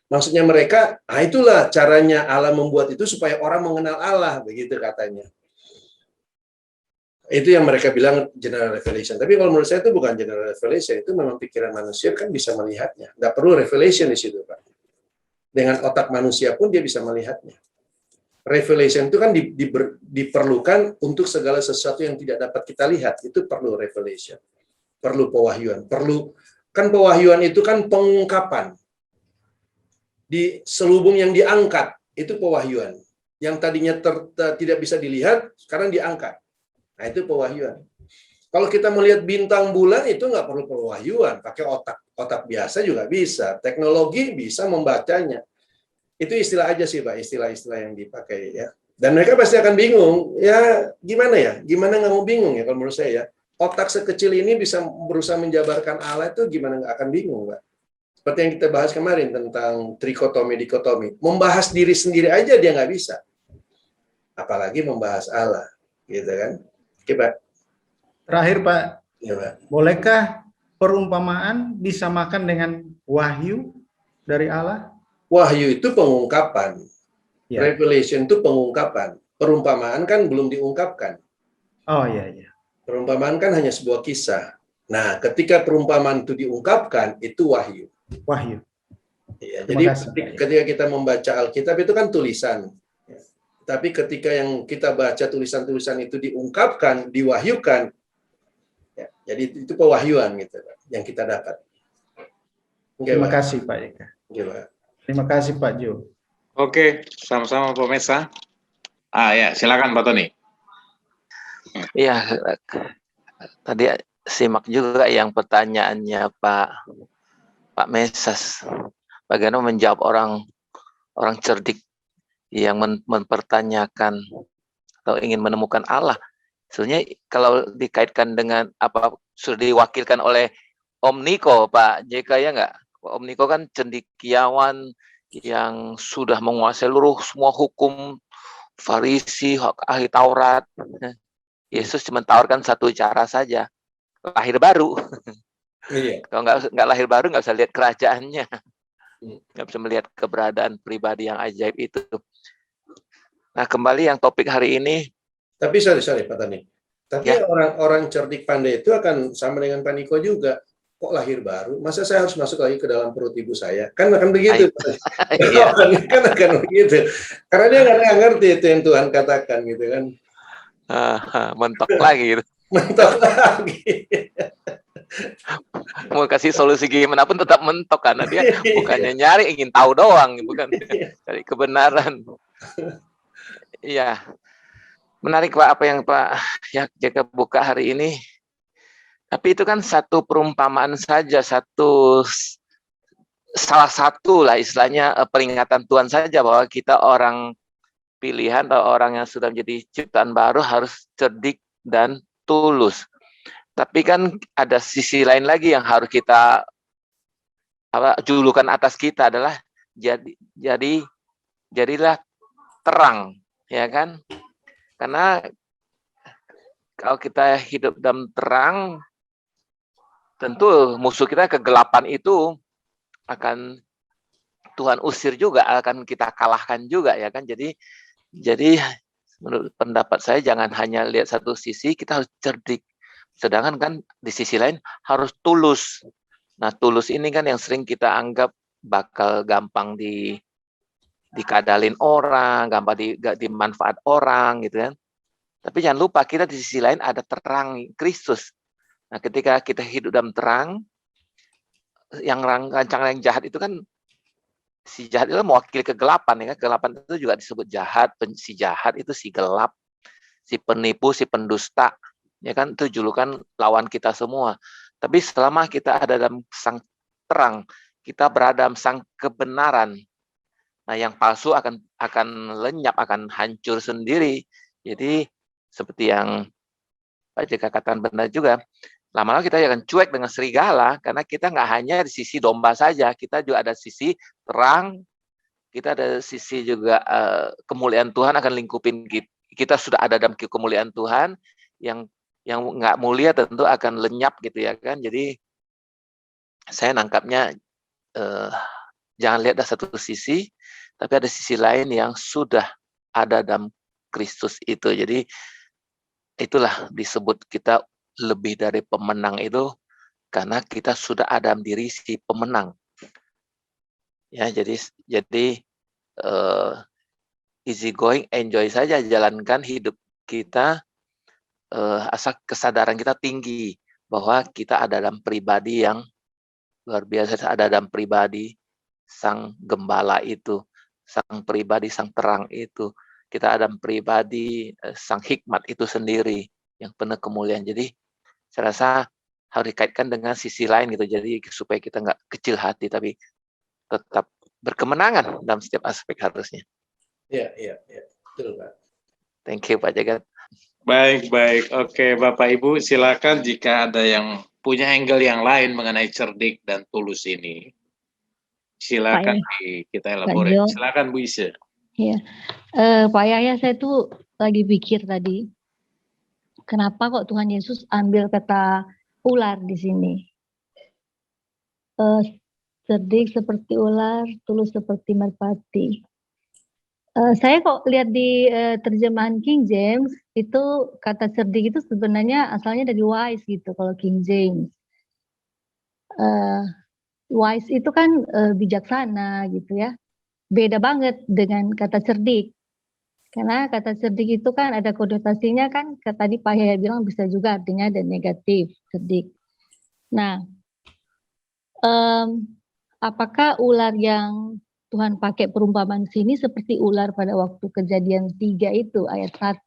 Maksudnya mereka, itulah caranya Allah membuat itu supaya orang mengenal Allah, begitu katanya. Itu yang mereka bilang general revelation. Tapi kalau menurut saya itu bukan general revelation, itu memang pikiran manusia kan bisa melihatnya. Nggak perlu revelation di situ, Pak. Dengan otak manusia pun dia bisa melihatnya. Revelation itu kan diperlukan untuk segala sesuatu yang tidak dapat kita lihat. Itu perlu revelation. Perlu pewahyuan. Kan pewahyuan itu kan pengungkapan. Di selubung yang diangkat, itu pewahyuan. Yang tadinya tidak bisa dilihat, sekarang diangkat. Nah, itu pewahyuan. Kalau kita melihat bintang bulan, itu nggak perlu pewahyuan. Pakai otak biasa juga bisa. Teknologi bisa membacanya. Itu istilah aja sih, Pak, istilah-istilah yang dipakai ya. Dan mereka pasti akan bingung. Ya, gimana ya? Gimana nggak mau bingung ya kalau menurut saya ya. Otak sekecil ini bisa berusaha menjabarkan Allah itu gimana nggak akan bingung, Pak. Seperti yang kita bahas kemarin tentang trikotomi-dikotomi. Membahas diri sendiri aja dia nggak bisa. Apalagi membahas Allah. Gitu kan. Oke, Pak. Terakhir, Pak. Ya, Pak. Bolehkah perumpamaan disamakan dengan wahyu dari Allah? Wahyu itu pengungkapan. Ya. Revelation itu pengungkapan. Perumpamaan kan belum diungkapkan. Oh iya. Perumpamaan kan hanya sebuah kisah. Nah, ketika perumpamaan itu diungkapkan, itu wahyu. Wahyu. Ya, Terima jadi kasih, ketika kita membaca Alkitab itu kan tulisan. Tapi ketika yang kita baca tulisan-tulisan itu diungkapkan, diwahyukan, ya, jadi itu pewahyuan gitu yang kita dapat. Oke, Terima Pak. kasih Pak Eka. Oke, Pak. Terima kasih Pak Jo. Oke, sama-sama pemirsa. Ya, silakan Pak Tony. Iya, tadi simak juga yang pertanyaannya Pak Mesas. Bagaimana menjawab orang cerdik yang mempertanyakan atau ingin menemukan Allah. Sebenarnya kalau dikaitkan dengan apa sudah diwakilkan oleh Om Niko, Pak JK ya nggak? Om Niko kan cendekiawan yang sudah menguasai seluruh semua hukum, Farisi, ahli Taurat. Yesus cuma tawarkan satu cara saja, lahir baru. Iya. Kalau nggak lahir baru nggak bisa lihat kerajaannya, nggak bisa melihat keberadaan pribadi yang ajaib itu. Nah kembali yang topik hari ini. Tapi sorry Pak Tani. Tapi Ya. orang-orang cerdik pandai itu akan sama dengan Pak Niko juga. Kok lahir baru? Masa saya harus masuk lagi ke dalam perut ibu saya? Kan akan begitu. Iya. Kan akan begitu. Karena dia nggak ngerti itu yang Tuhan katakan gitu kan. Mentok lagi gitu. Mentok lagi. Mau kasih solusi gimana pun tetap mentok karena dia bukannya nyari, ingin tahu doang, bukan cari kebenaran. Iya, menarik Pak apa yang Pak ya Jaka buka hari ini. Tapi itu kan satu perumpamaan saja, salah satu lah istilahnya peringatan Tuhan saja bahwa kita orang pilihan atau orang yang sudah menjadi ciptaan baru harus cerdik dan tulus. Tapi kan ada sisi lain lagi yang harus kita julukan atas kita adalah jadilah terang, ya kan? Karena kalau kita hidup dalam terang, tentu musuh kita kegelapan itu akan Tuhan usir juga, akan kita kalahkan juga, ya kan? Jadi menurut pendapat saya jangan hanya lihat satu sisi, kita harus cerdik. Sedangkan kan di sisi lain harus tulus. Nah, tulus ini kan yang sering kita anggap bakal gampang dikadalin orang, gampang dimanfaat orang gitu kan. Tapi jangan lupa kita di sisi lain ada terang Kristus. Nah, ketika kita hidup dalam terang, yang rancangan yang jahat itu kan si jahat itu mewakili kegelapan, ya kan? Kegelapan itu juga disebut jahat, si jahat itu si gelap, si penipu, si pendusta, ya kan? Itu julukan lawan kita semua. Tapi selama kita ada dalam sang terang, kita berada dalam sang kebenaran. Nah, yang palsu akan lenyap, akan hancur sendiri. Jadi seperti yang Pak JK katakan benar juga, lama-lama kita akan cuek dengan serigala, karena kita nggak hanya di sisi domba saja, kita juga ada sisi terang, kita ada sisi juga kemuliaan Tuhan akan lingkupin kita. Kita sudah ada dalam kemuliaan Tuhan, yang nggak mulia tentu akan lenyap gitu ya kan. Jadi saya nangkapnya jangan lihat dari satu sisi, tapi ada sisi lain yang sudah ada dalam Kristus itu. Jadi itulah disebut kita lebih dari pemenang itu karena kita sudah ada dalam diri si pemenang. Ya, jadi easy going, enjoy saja, jalankan hidup kita asal kesadaran kita tinggi bahwa kita ada dalam pribadi yang luar biasa, ada dalam pribadi sang gembala itu, sang pribadi sang terang itu, kita ada dalam pribadi sang hikmat itu sendiri yang penuh kemuliaan. Jadi saya rasa harus dikaitkan dengan sisi lain gitu, jadi supaya kita nggak kecil hati tapi tetap berkemenangan dalam setiap aspek harusnya. Iya, betul Pak. Thank you Pak Jagat. Baik. Oke, Bapak Ibu, silakan jika ada yang punya angle yang lain mengenai cerdik dan tulus ini. Silakan kita elaborasi. Silakan Bu Ise. Iya, Pak Yahya, saya tuh lagi pikir tadi, kenapa kok Tuhan Yesus ambil kata ular di sini? Cerdik seperti ular, tulus seperti merpati. Saya kok lihat di terjemahan King James, itu kata cerdik itu sebenarnya asalnya dari wise gitu, kalau King James. Wise itu kan bijaksana gitu ya. Beda banget dengan kata cerdik. Karena kata cerdik itu kan ada konotasinya kan, tadi Pak Yahya bilang bisa juga artinya ada negatif, cerdik. Nah, apakah ular yang Tuhan pakai perumpamaan sini seperti ular pada waktu Kejadian 3 itu ayat 1,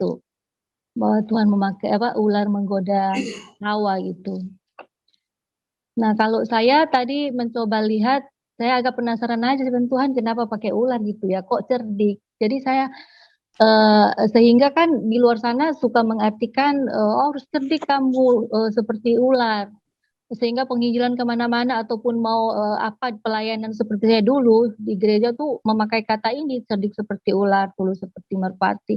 bahwa Tuhan memakai ular menggoda Hawa gitu. Nah, kalau saya tadi mencoba lihat, saya agak penasaran aja dengan Tuhan kenapa pakai ular gitu ya, kok cerdik. Jadi saya sehingga kan di luar sana suka mengartikan harus cerdik kamu seperti ular, sehingga penginjilan kemana-mana ataupun mau pelayanan seperti saya dulu di gereja tuh memakai kata ini, cerdik seperti ular, tulus seperti merpati.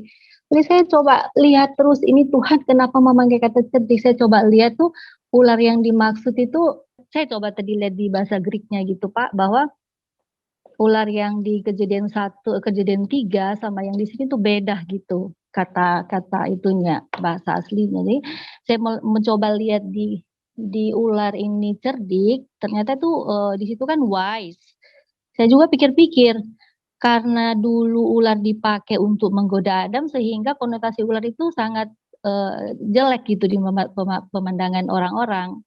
Jadi saya coba lihat terus ini Tuhan kenapa memakai kata cerdik. Saya coba lihat tuh ular yang dimaksud itu, saya coba tadi lihat di bahasa Greek-nya gitu Pak, bahwa ular yang di Kejadian 1, Kejadian 3 sama yang di sini tuh beda gitu kata-kata itunya, bahasa aslinya. Jadi saya mencoba lihat di ular ini cerdik, ternyata tuh di situ kan wise. Saya juga pikir-pikir karena dulu ular dipakai untuk menggoda Adam sehingga konotasi ular itu sangat jelek gitu di pemandangan orang-orang.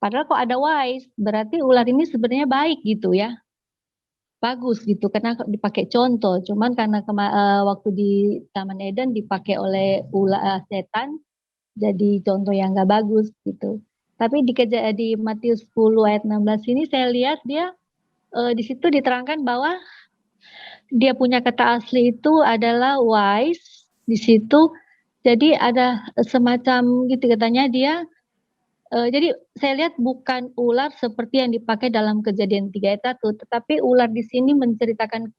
Padahal kok ada wise, berarti ular ini sebenarnya baik gitu ya. Bagus gitu karena dipakai contoh, cuman karena waktu di Taman Eden dipakai oleh setan jadi contoh yang nggak bagus gitu. Tapi di Matius 10 ayat 16 ini saya lihat dia di situ diterangkan bahwa dia punya kata asli itu adalah wise di situ. Jadi ada semacam gitu katanya dia. Jadi saya lihat bukan ular seperti yang dipakai dalam Kejadian 3 ayat 1, tetapi ular di sini menceritakan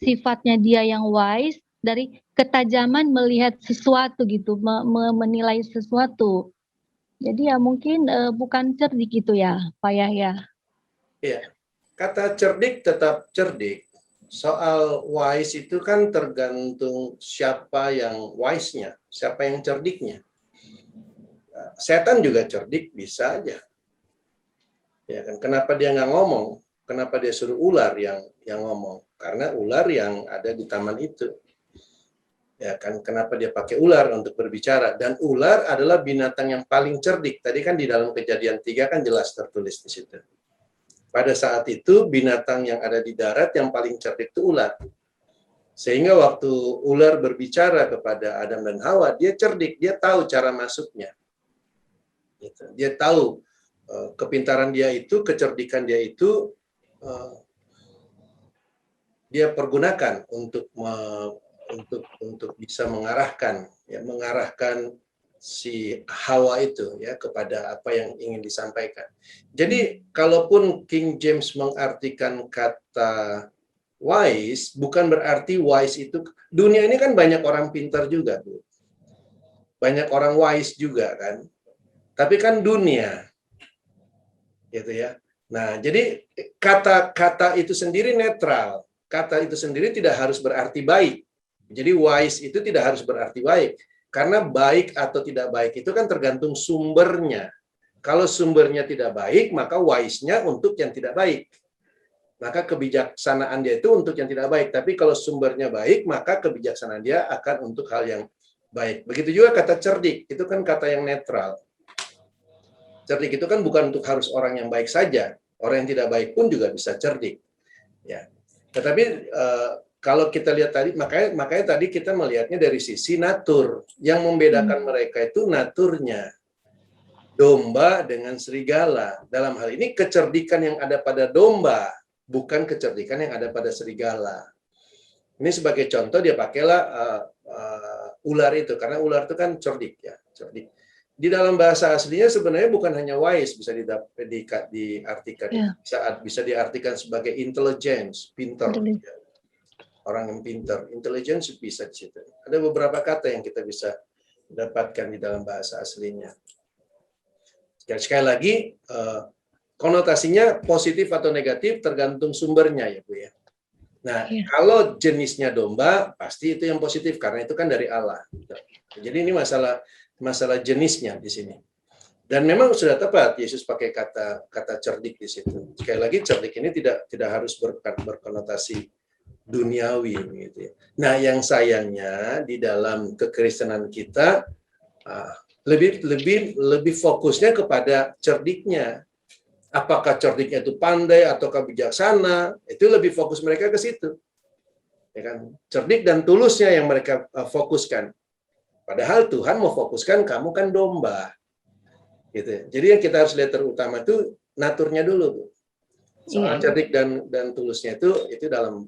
sifatnya dia yang wise dari ketajaman melihat sesuatu gitu, menilai sesuatu. Jadi ya mungkin bukan cerdik gitu ya, Pak Yahya. Iya, kata cerdik tetap cerdik. Soal wise itu kan tergantung siapa yang wise-nya, siapa yang cerdiknya. Setan juga cerdik, bisa aja. Ya kan, kenapa dia nggak ngomong? Kenapa dia suruh ular yang ngomong? Karena ular yang ada di taman itu. Ya kan, kenapa dia pakai ular untuk berbicara? Dan ular adalah binatang yang paling cerdik. Tadi kan di dalam Kejadian 3 kan jelas tertulis di situ. Pada saat itu binatang yang ada di darat yang paling cerdik itu ular. Sehingga waktu ular berbicara kepada Adam dan Hawa, dia cerdik, dia tahu cara masuknya. Dia tahu kepintaran dia itu, kecerdikan dia itu dia pergunakan untuk bisa mengarahkan si Hawa itu ya kepada apa yang ingin disampaikan. Jadi kalaupun King James mengartikan kata wise, bukan berarti wise itu, dunia ini kan banyak orang pintar juga, Bu. Banyak orang wise juga kan. Tapi kan dunia, gitu ya. Nah, jadi kata-kata itu sendiri netral. Kata itu sendiri tidak harus berarti baik. Jadi wise itu tidak harus berarti baik. Karena baik atau tidak baik itu kan tergantung sumbernya. Kalau sumbernya tidak baik, maka wise-nya untuk yang tidak baik. Maka kebijaksanaan dia itu untuk yang tidak baik. Tapi kalau sumbernya baik, maka kebijaksanaan dia akan untuk hal yang baik. Begitu juga kata cerdik, itu kan kata yang netral. Cerdik itu kan bukan untuk harus orang yang baik saja. Orang yang tidak baik pun juga bisa cerdik. Ya. Tetapi kalau kita lihat tadi, makanya tadi kita melihatnya dari sisi natur. Yang membedakan mereka itu naturnya. Domba dengan serigala. Dalam hal ini kecerdikan yang ada pada domba, bukan kecerdikan yang ada pada serigala. Ini sebagai contoh dia pakailah ular itu, karena ular itu kan cerdik ya, cerdik. Di dalam bahasa aslinya sebenarnya bukan hanya wise bisa diartikan, bisa diartikan sebagai intelligence, pintar. Orang yang pintar, intelligence bisa di situ. Ada beberapa kata yang kita bisa dapatkan di dalam bahasa aslinya. Sekali lagi, konotasinya positif atau negatif tergantung sumbernya ya Bu ya. Nah, kalau jenisnya domba pasti itu yang positif karena itu kan dari Allah. Jadi ini masalah jenisnya di sini. Dan memang sudah tepat Yesus pakai kata cerdik di situ. Sekali lagi cerdik ini tidak harus berkonotasi duniawi gitu ya. Nah, yang sayangnya di dalam kekristenan kita lebih fokusnya kepada cerdiknya. Apakah cerdiknya itu pandai ataukah bijaksana, itu lebih fokus mereka ke situ. Ya kan? Cerdik dan tulusnya yang mereka fokuskan. Padahal Tuhan mau fokuskan kamu kan domba. Gitu. Jadi yang kita harus lihat terutama itu naturnya dulu. Soal cerdik dan tulusnya itu dalam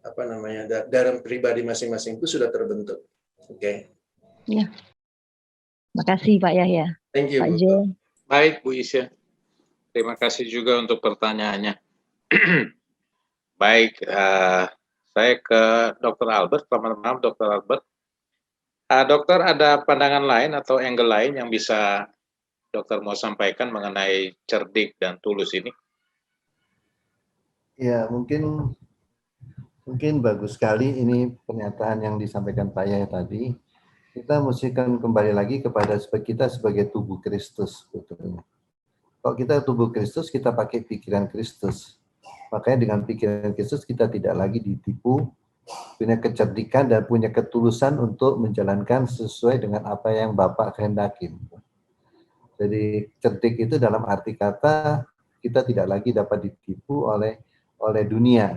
apa namanya, dalam pribadi masing-masing itu sudah terbentuk. Oke. Ya. Makasih Pak Yahya. Thank you. Pak Jo. Baik, Bu Isya. Terima kasih juga untuk pertanyaannya. Baik, saya ke Dr. Albert. Selamat malam, Dr. Albert. Dokter, ada pandangan lain atau angle lain yang bisa dokter mau sampaikan mengenai cerdik dan tulus ini? Ya, mungkin bagus sekali ini pernyataan yang disampaikan Pak Yahya tadi. Kita mesti kembali lagi kepada kita sebagai tubuh Kristus. Betulnya. Kalau kita tubuh Kristus, kita pakai pikiran Kristus. Makanya dengan pikiran Kristus kita tidak lagi ditipu, punya kecerdikan dan punya ketulusan untuk menjalankan sesuai dengan apa yang Bapak kehendaki. Jadi cerdik itu dalam arti kata kita tidak lagi dapat ditipu oleh dunia.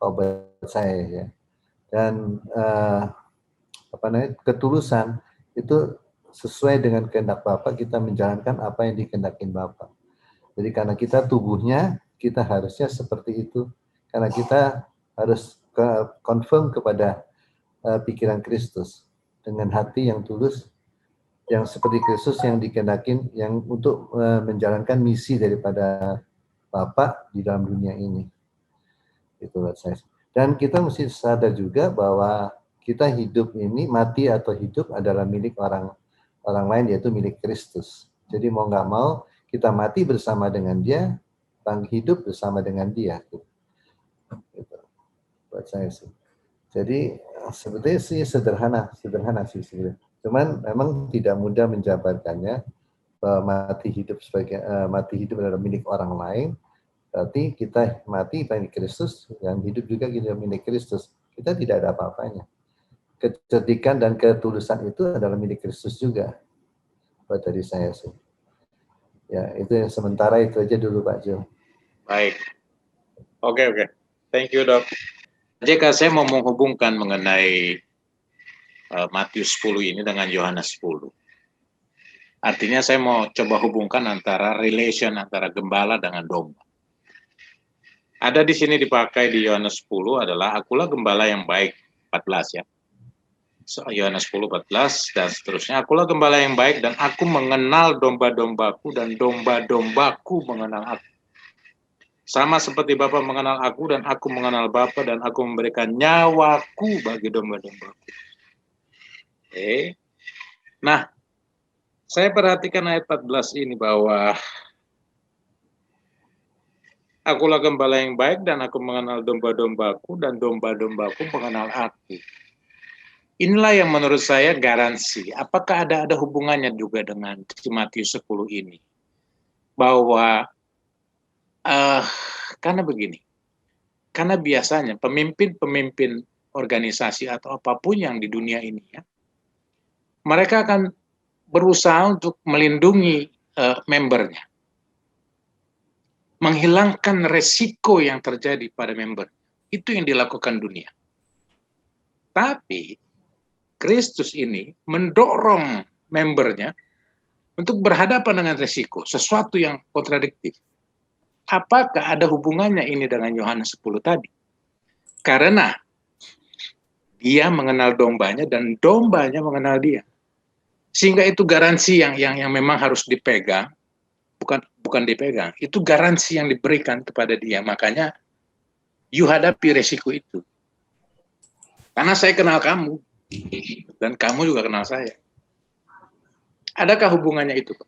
Buat saya ya. Dan ketulusan itu sesuai dengan kehendak Bapak, kita menjalankan apa yang dikehendakin Bapak. Jadi karena kita tubuhnya, kita harusnya seperti itu. Karena kita harus confirm kepada pikiran Kristus. Dengan hati yang tulus, yang seperti Kristus yang dikehendakin, yang untuk menjalankan misi daripada Bapak di dalam dunia ini. Itu buat saya. Dan kita mesti sadar juga bahwa kita hidup ini, mati atau hidup adalah milik orang lain, yaitu milik Kristus. Jadi mau nggak mau kita mati bersama dengan Dia, hidup bersama dengan Dia. Gitu. Buat saya sih. Jadi sebetulnya sih sederhana sih sebenarnya. Cuman memang tidak mudah menjabarkannya bahwa mati hidup adalah milik orang lain. Berarti kita mati milik Kristus, yang hidup juga kita milik Kristus. Kita tidak ada apa-apanya. Kecerdikan dan ketulusan itu adalah milik Kristus juga. Buat dari saya sih. Ya, itu yang sementara itu aja dulu Pak Jo. Baik. Oke. Thank you, Dok. Jika saya mau menghubungkan mengenai Matius 10 ini dengan Yohanes 10. Artinya saya mau coba hubungkan antara relation antara gembala dengan domba. Ada di sini dipakai di Yohanes 10 adalah akulah gembala yang baik, 14 ya. Yohanes 10:14 dan seterusnya. Akulah gembala yang baik dan aku mengenal domba-dombaku dan domba-dombaku mengenal aku. Sama seperti Bapa mengenal aku dan aku mengenal Bapa dan aku memberikan nyawaku bagi domba-dombaku. Oke. Nah, saya perhatikan ayat 14 ini bahwa akulah gembala yang baik dan aku mengenal domba-dombaku dan domba-dombaku mengenal aku. Inilah yang menurut saya garansi. Apakah ada hubungannya juga dengan Matius 10 ini? Bahwa karena begini, karena biasanya pemimpin organisasi atau apapun yang di dunia ini ya, mereka akan berusaha untuk melindungi membernya, menghilangkan resiko yang terjadi pada member. Itu yang dilakukan dunia. Tapi Kristus ini mendorong membernya untuk berhadapan dengan resiko, sesuatu yang kontradiktif. Apakah ada hubungannya ini dengan Yohanes 10 tadi? Karena dia mengenal dombanya dan dombanya mengenal dia. Sehingga itu garansi yang memang harus dipegang, bukan dipegang, itu garansi yang diberikan kepada dia. Makanya you hadapi resiko itu. Karena saya kenal kamu, dan kamu juga kenal saya. Adakah hubungannya itu, Pak?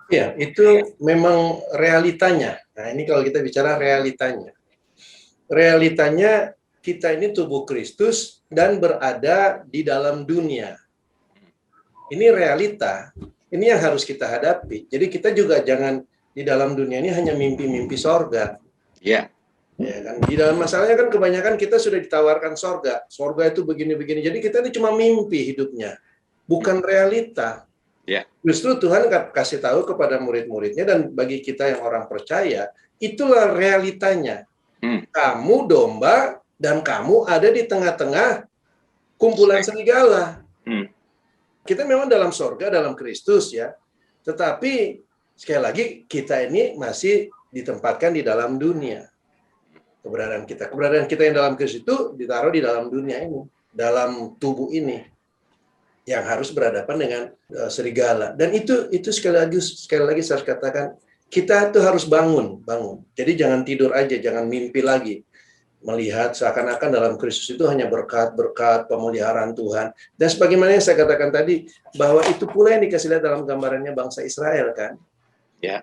Ya, itu memang realitanya. Nah, ini kalau kita bicara realitanya. Realitanya kita ini tubuh Kristus dan berada di dalam dunia. Ini realita. Ini yang harus kita hadapi. Jadi kita juga jangan di dalam dunia ini hanya mimpi-mimpi sorga. Ya. Ya kan, di dalam masalahnya kan kebanyakan kita sudah ditawarkan sorga itu begini-begini. Jadi kita ini cuma mimpi hidupnya, bukan realita. Ya. Justru Tuhan kasih tahu kepada murid-muridnya dan bagi kita yang orang percaya, itulah realitanya. Kamu domba dan kamu ada di tengah-tengah kumpulan serigala. Kita memang dalam sorga, dalam Kristus ya. Tetapi sekali lagi kita ini masih ditempatkan di dalam dunia. Keberadaan kita yang dalam Kristus itu ditaruh di dalam dunia ini, dalam tubuh ini yang harus berhadapan dengan serigala. Dan itu sekali lagi saya katakan, kita tuh harus bangun. Jadi jangan tidur aja, jangan mimpi lagi melihat seakan-akan dalam Kristus itu hanya berkat-berkat pemeliharaan Tuhan. Dan sebagaimana yang saya katakan tadi, bahwa itu pula yang dikasih lihat dalam gambarannya bangsa Israel kan. Ya.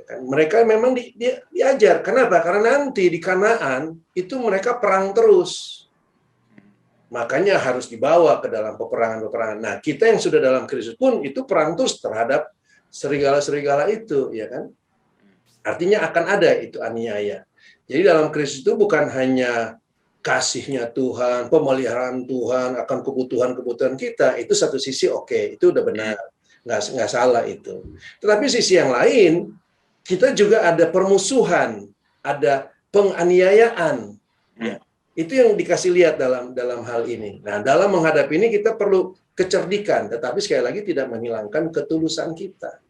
Mereka memang diajar. Kenapa? Karena nanti di Kanaan itu mereka perang terus. Makanya harus dibawa ke dalam peperangan-peperangan. Nah, kita yang sudah dalam Kristus pun itu perang terus terhadap serigala-serigala itu, ya kan? Artinya akan ada itu aniaya. Jadi dalam Kristus itu bukan hanya kasihnya Tuhan, pemeliharaan Tuhan akan kebutuhan-kebutuhan kita. Itu satu sisi oke, itu udah benar. Nggak salah itu. Tetapi sisi yang lain, kita juga ada permusuhan, ada penganiayaan. Ya. Itu yang dikasih lihat dalam hal ini. Nah, dalam menghadapi ini kita perlu kecerdikan, tetapi sekali lagi tidak menghilangkan ketulusan kita.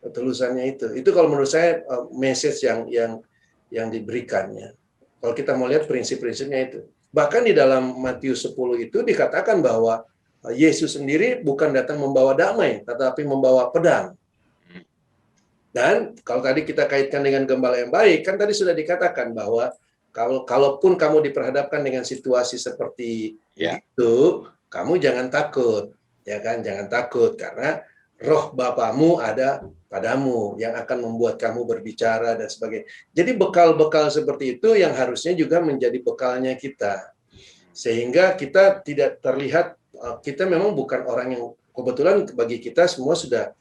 Ketulusannya itu kalau menurut saya message yang diberikannya. Kalau kita mau lihat prinsip-prinsipnya itu. Bahkan di dalam Matius 10 itu dikatakan bahwa Yesus sendiri bukan datang membawa damai, tetapi membawa pedang. Dan kalau tadi kita kaitkan dengan gembala yang baik, kan tadi sudah dikatakan bahwa kalaupun kamu diperhadapkan dengan situasi seperti itu, kamu jangan takut, ya kan? Jangan takut karena roh Bapamu ada padamu yang akan membuat kamu berbicara dan sebagainya. Jadi bekal-bekal seperti itu yang harusnya juga menjadi bekalnya kita, sehingga kita tidak terlihat kita memang bukan orang yang kebetulan bagi kita semua sudah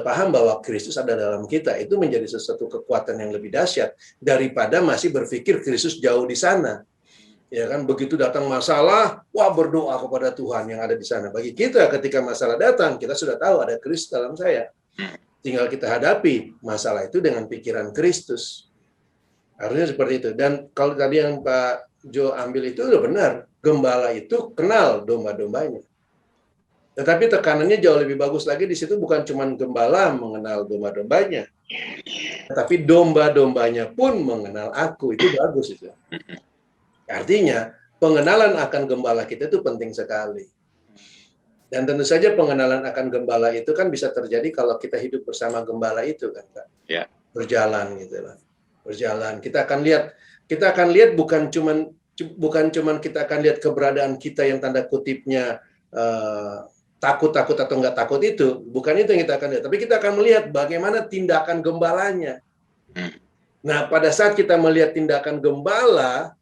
paham bahwa Kristus ada dalam kita. Itu menjadi sesuatu kekuatan yang lebih dahsyat daripada masih berpikir Kristus jauh di sana. Ya kan, begitu datang masalah, wah berdoa kepada Tuhan yang ada di sana. Bagi kita ketika masalah datang, kita sudah tahu ada Kristus dalam saya. Tinggal kita hadapi masalah itu dengan pikiran Kristus. Harusnya seperti itu. Dan kalau tadi yang Pak Jo ambil itu udah benar. Gembala itu kenal domba-dombanya. Tetapi tekanannya jauh lebih bagus lagi di situ, bukan cuma gembala mengenal domba-dombanya, tapi domba-dombanya pun mengenal aku. Itu bagus itu. Artinya pengenalan akan gembala kita itu penting sekali. Dan tentu saja pengenalan akan gembala itu kan bisa terjadi kalau kita hidup bersama gembala itu kan, Pak. Ya. Berjalan gitu lah. Berjalan. Kita akan lihat bukan cuman kita akan lihat keberadaan kita yang tanda kutipnya takut atau nggak takut itu, bukan itu yang kita akan lihat, tapi kita akan melihat bagaimana tindakan gembalanya. Nah, pada saat kita melihat tindakan gembala,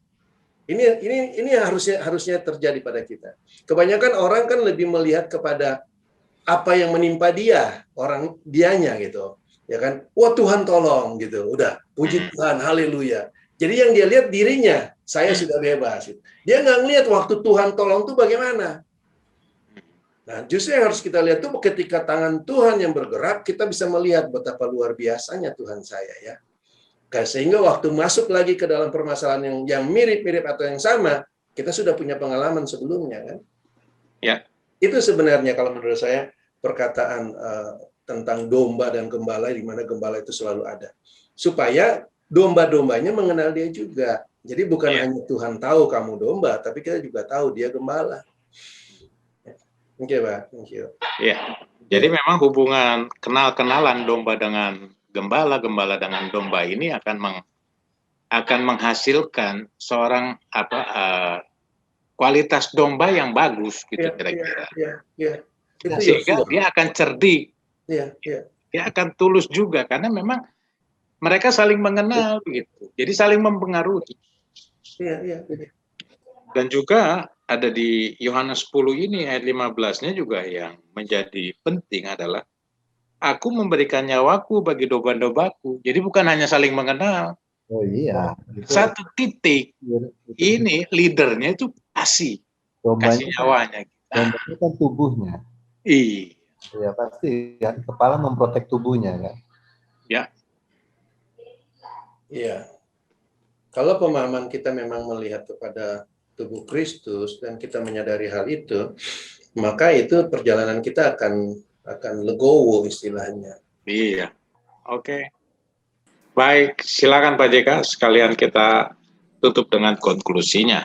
ini harusnya terjadi pada kita. Kebanyakan orang kan lebih melihat kepada apa yang menimpa dianya gitu, ya kan? Wah Tuhan tolong gitu, udah puji Tuhan, haleluya. Jadi yang dia lihat dirinya, saya sudah bebas. Dia nggak ngelihat waktu Tuhan tolong tuh bagaimana. Nah, justru yang harus kita lihat tuh ketika tangan Tuhan yang bergerak, kita bisa melihat betapa luar biasanya Tuhan saya ya. Sehingga waktu masuk lagi ke dalam permasalahan yang mirip-mirip atau yang sama, kita sudah punya pengalaman sebelumnya kan. Ya. Itu sebenarnya kalau menurut saya perkataan tentang domba dan gembala, di mana gembala itu selalu ada. Supaya domba-dombanya mengenal dia juga. Jadi bukan hanya Tuhan tahu kamu domba, tapi kita juga tahu dia gembala. Oke, Pak. Thank you. Ya. Jadi memang hubungan kenal-kenalan domba dengan gembala, gembala dengan domba ini akan menghasilkan seorang kualitas domba yang bagus gitu kira-kira. Sehingga dia akan cerdik. Dia akan tulus juga karena memang mereka saling mengenal begitu. Jadi saling mempengaruhi. Dan juga ada di Yohanes 10 ini ayat 15-nya juga yang menjadi penting adalah aku memberikan nyawaku bagi domba-dombaku. Jadi bukan hanya saling mengenal, Oh iya. Satu titik, ini leadernya itu kasih Dombanya nyawanya. dombanya kan tubuhnya. Iya. Ya pasti kan, kepala memprotek tubuhnya kan. Ya. Iya. Kalau pemahaman kita memang melihat kepada tubuh Kristus dan kita menyadari hal itu, maka itu perjalanan kita akan legowo istilahnya. Iya. Oke. Baik, silakan Pak JK, sekalian kita tutup dengan konklusinya.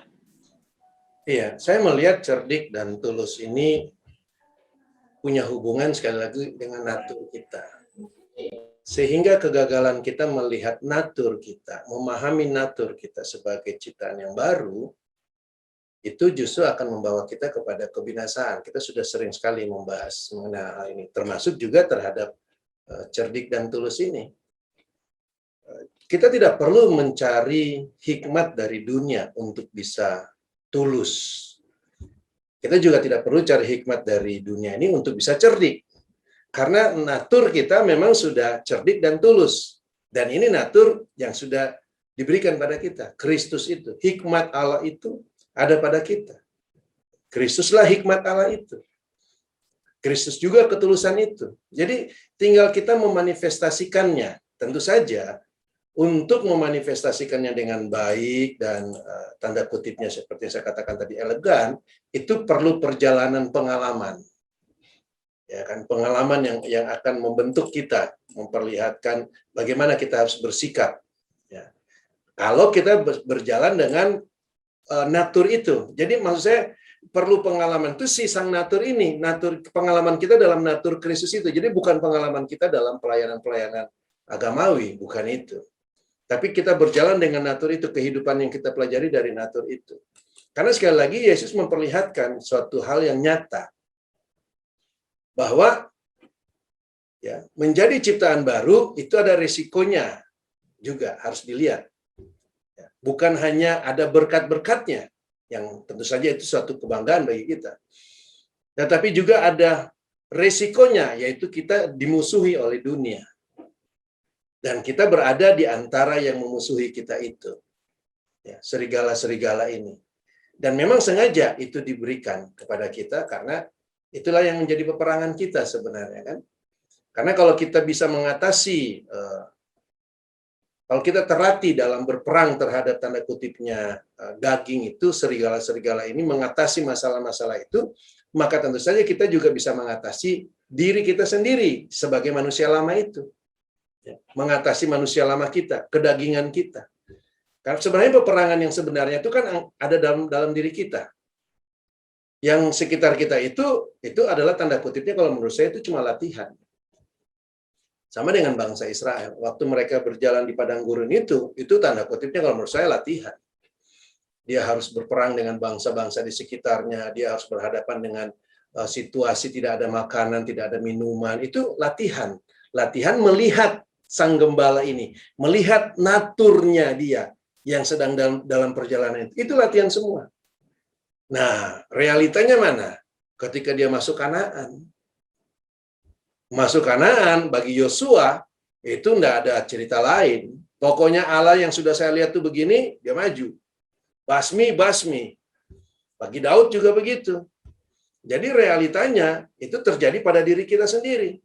Iya, saya melihat cerdik dan tulus ini punya hubungan sekali lagi dengan natur kita. Sehingga kegagalan kita melihat natur kita, memahami natur kita sebagai ciptaan yang baru, itu justru akan membawa kita kepada kebinasaan. Kita sudah sering sekali membahas mengenai hal ini, termasuk juga terhadap cerdik dan tulus ini. Kita tidak perlu mencari hikmat dari dunia untuk bisa tulus. Kita juga tidak perlu cari hikmat dari dunia ini untuk bisa cerdik. Karena natur kita memang sudah cerdik dan tulus. Dan ini natur yang sudah diberikan pada kita. Kristus itu, hikmat Allah itu ada pada kita. Kristuslah hikmat Allah itu. Kristus juga ketulusan itu. Jadi tinggal kita memanifestasikannya. Tentu saja untuk memanifestasikannya dengan baik dan tanda kutipnya seperti yang saya katakan tadi elegan, itu perlu perjalanan pengalaman. Ya kan, pengalaman yang akan membentuk kita, memperlihatkan bagaimana kita harus bersikap. Ya. Kalau kita berjalan dengan natur itu. Jadi maksud saya perlu pengalaman itu si sang natur ini, natur pengalaman kita dalam natur Kristus itu. Jadi bukan pengalaman kita dalam pelayanan-pelayanan agamawi, bukan itu. Tapi kita berjalan dengan natur itu, kehidupan yang kita pelajari dari natur itu. Karena sekali lagi Yesus memperlihatkan suatu hal yang nyata. Bahwa ya, menjadi ciptaan baru itu ada risikonya juga harus dilihat. Ya, bukan hanya ada berkat-berkatnya, yang tentu saja itu suatu kebanggaan bagi kita. Tetapi juga ada risikonya, yaitu kita dimusuhi oleh dunia. Dan kita berada di antara yang memusuhi kita itu. Ya, serigala-serigala ini. Dan memang sengaja itu diberikan kepada kita karena itulah yang menjadi peperangan kita sebenarnya kan. Karena kalau kita bisa mengatasi, kalau kita terlatih dalam berperang terhadap tanda kutipnya daging itu, serigala-serigala ini mengatasi masalah-masalah itu, maka tentu saja kita juga bisa mengatasi diri kita sendiri sebagai manusia lama itu. Ya, mengatasi manusia lama kita, kedagingan kita. Karena sebenarnya peperangan yang sebenarnya itu kan ada dalam diri kita. Yang sekitar kita itu adalah tanda kutipnya kalau menurut saya itu cuma latihan. Sama dengan bangsa Israel. Waktu mereka berjalan di padang gurun itu tanda kutipnya kalau menurut saya latihan. Dia harus berperang dengan bangsa-bangsa di sekitarnya, dia harus berhadapan dengan situasi tidak ada makanan, tidak ada minuman. Itu latihan. Latihan melihat sang gembala ini, melihat naturnya dia yang sedang dalam perjalanan itu latihan semua. Nah, realitanya mana? Ketika dia masuk Kanaan. Masuk Kanaan bagi Yosua itu enggak ada cerita lain. Pokoknya Allah yang sudah saya lihat tuh begini, dia maju. Basmi. Bagi Daud juga begitu. Jadi realitanya itu terjadi pada diri kita sendiri.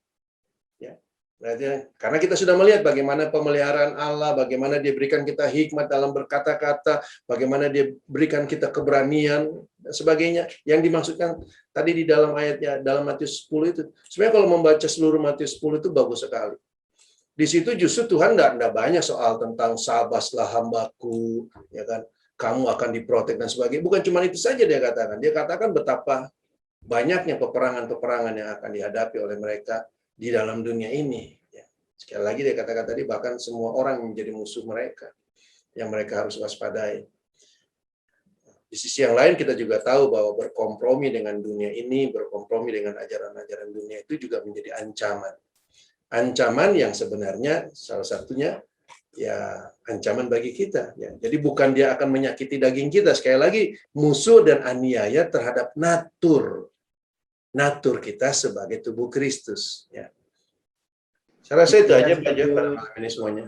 Karena kita sudah melihat bagaimana pemeliharaan Allah, bagaimana dia berikan kita hikmat dalam berkata-kata, bagaimana dia berikan kita keberanian, dan sebagainya. Yang dimaksudkan tadi di dalam ayatnya, dalam Matius 10 itu. Sebenarnya kalau membaca seluruh Matius 10 itu bagus sekali. Di situ justru Tuhan enggak banyak soal tentang sabaslah hambaku, ya kan, kamu akan diprotek dan sebagainya. Bukan cuma itu saja dia katakan. Dia katakan betapa banyaknya peperangan-peperangan yang akan dihadapi oleh mereka di dalam dunia ini. Ya. Sekali lagi dia katakan tadi, bahkan semua orang menjadi musuh mereka, yang mereka harus waspadai. Di sisi yang lain kita juga tahu bahwa berkompromi dengan dunia ini, berkompromi dengan ajaran-ajaran dunia itu juga menjadi ancaman. Ancaman yang sebenarnya salah satunya ya ancaman bagi kita. Ya. Jadi bukan dia akan menyakiti daging kita, sekali lagi musuh dan aniaya terhadap natur kita sebagai tubuh Kristus. Ya. Saya rasa itu aja Pak Jo pada malam ini semuanya.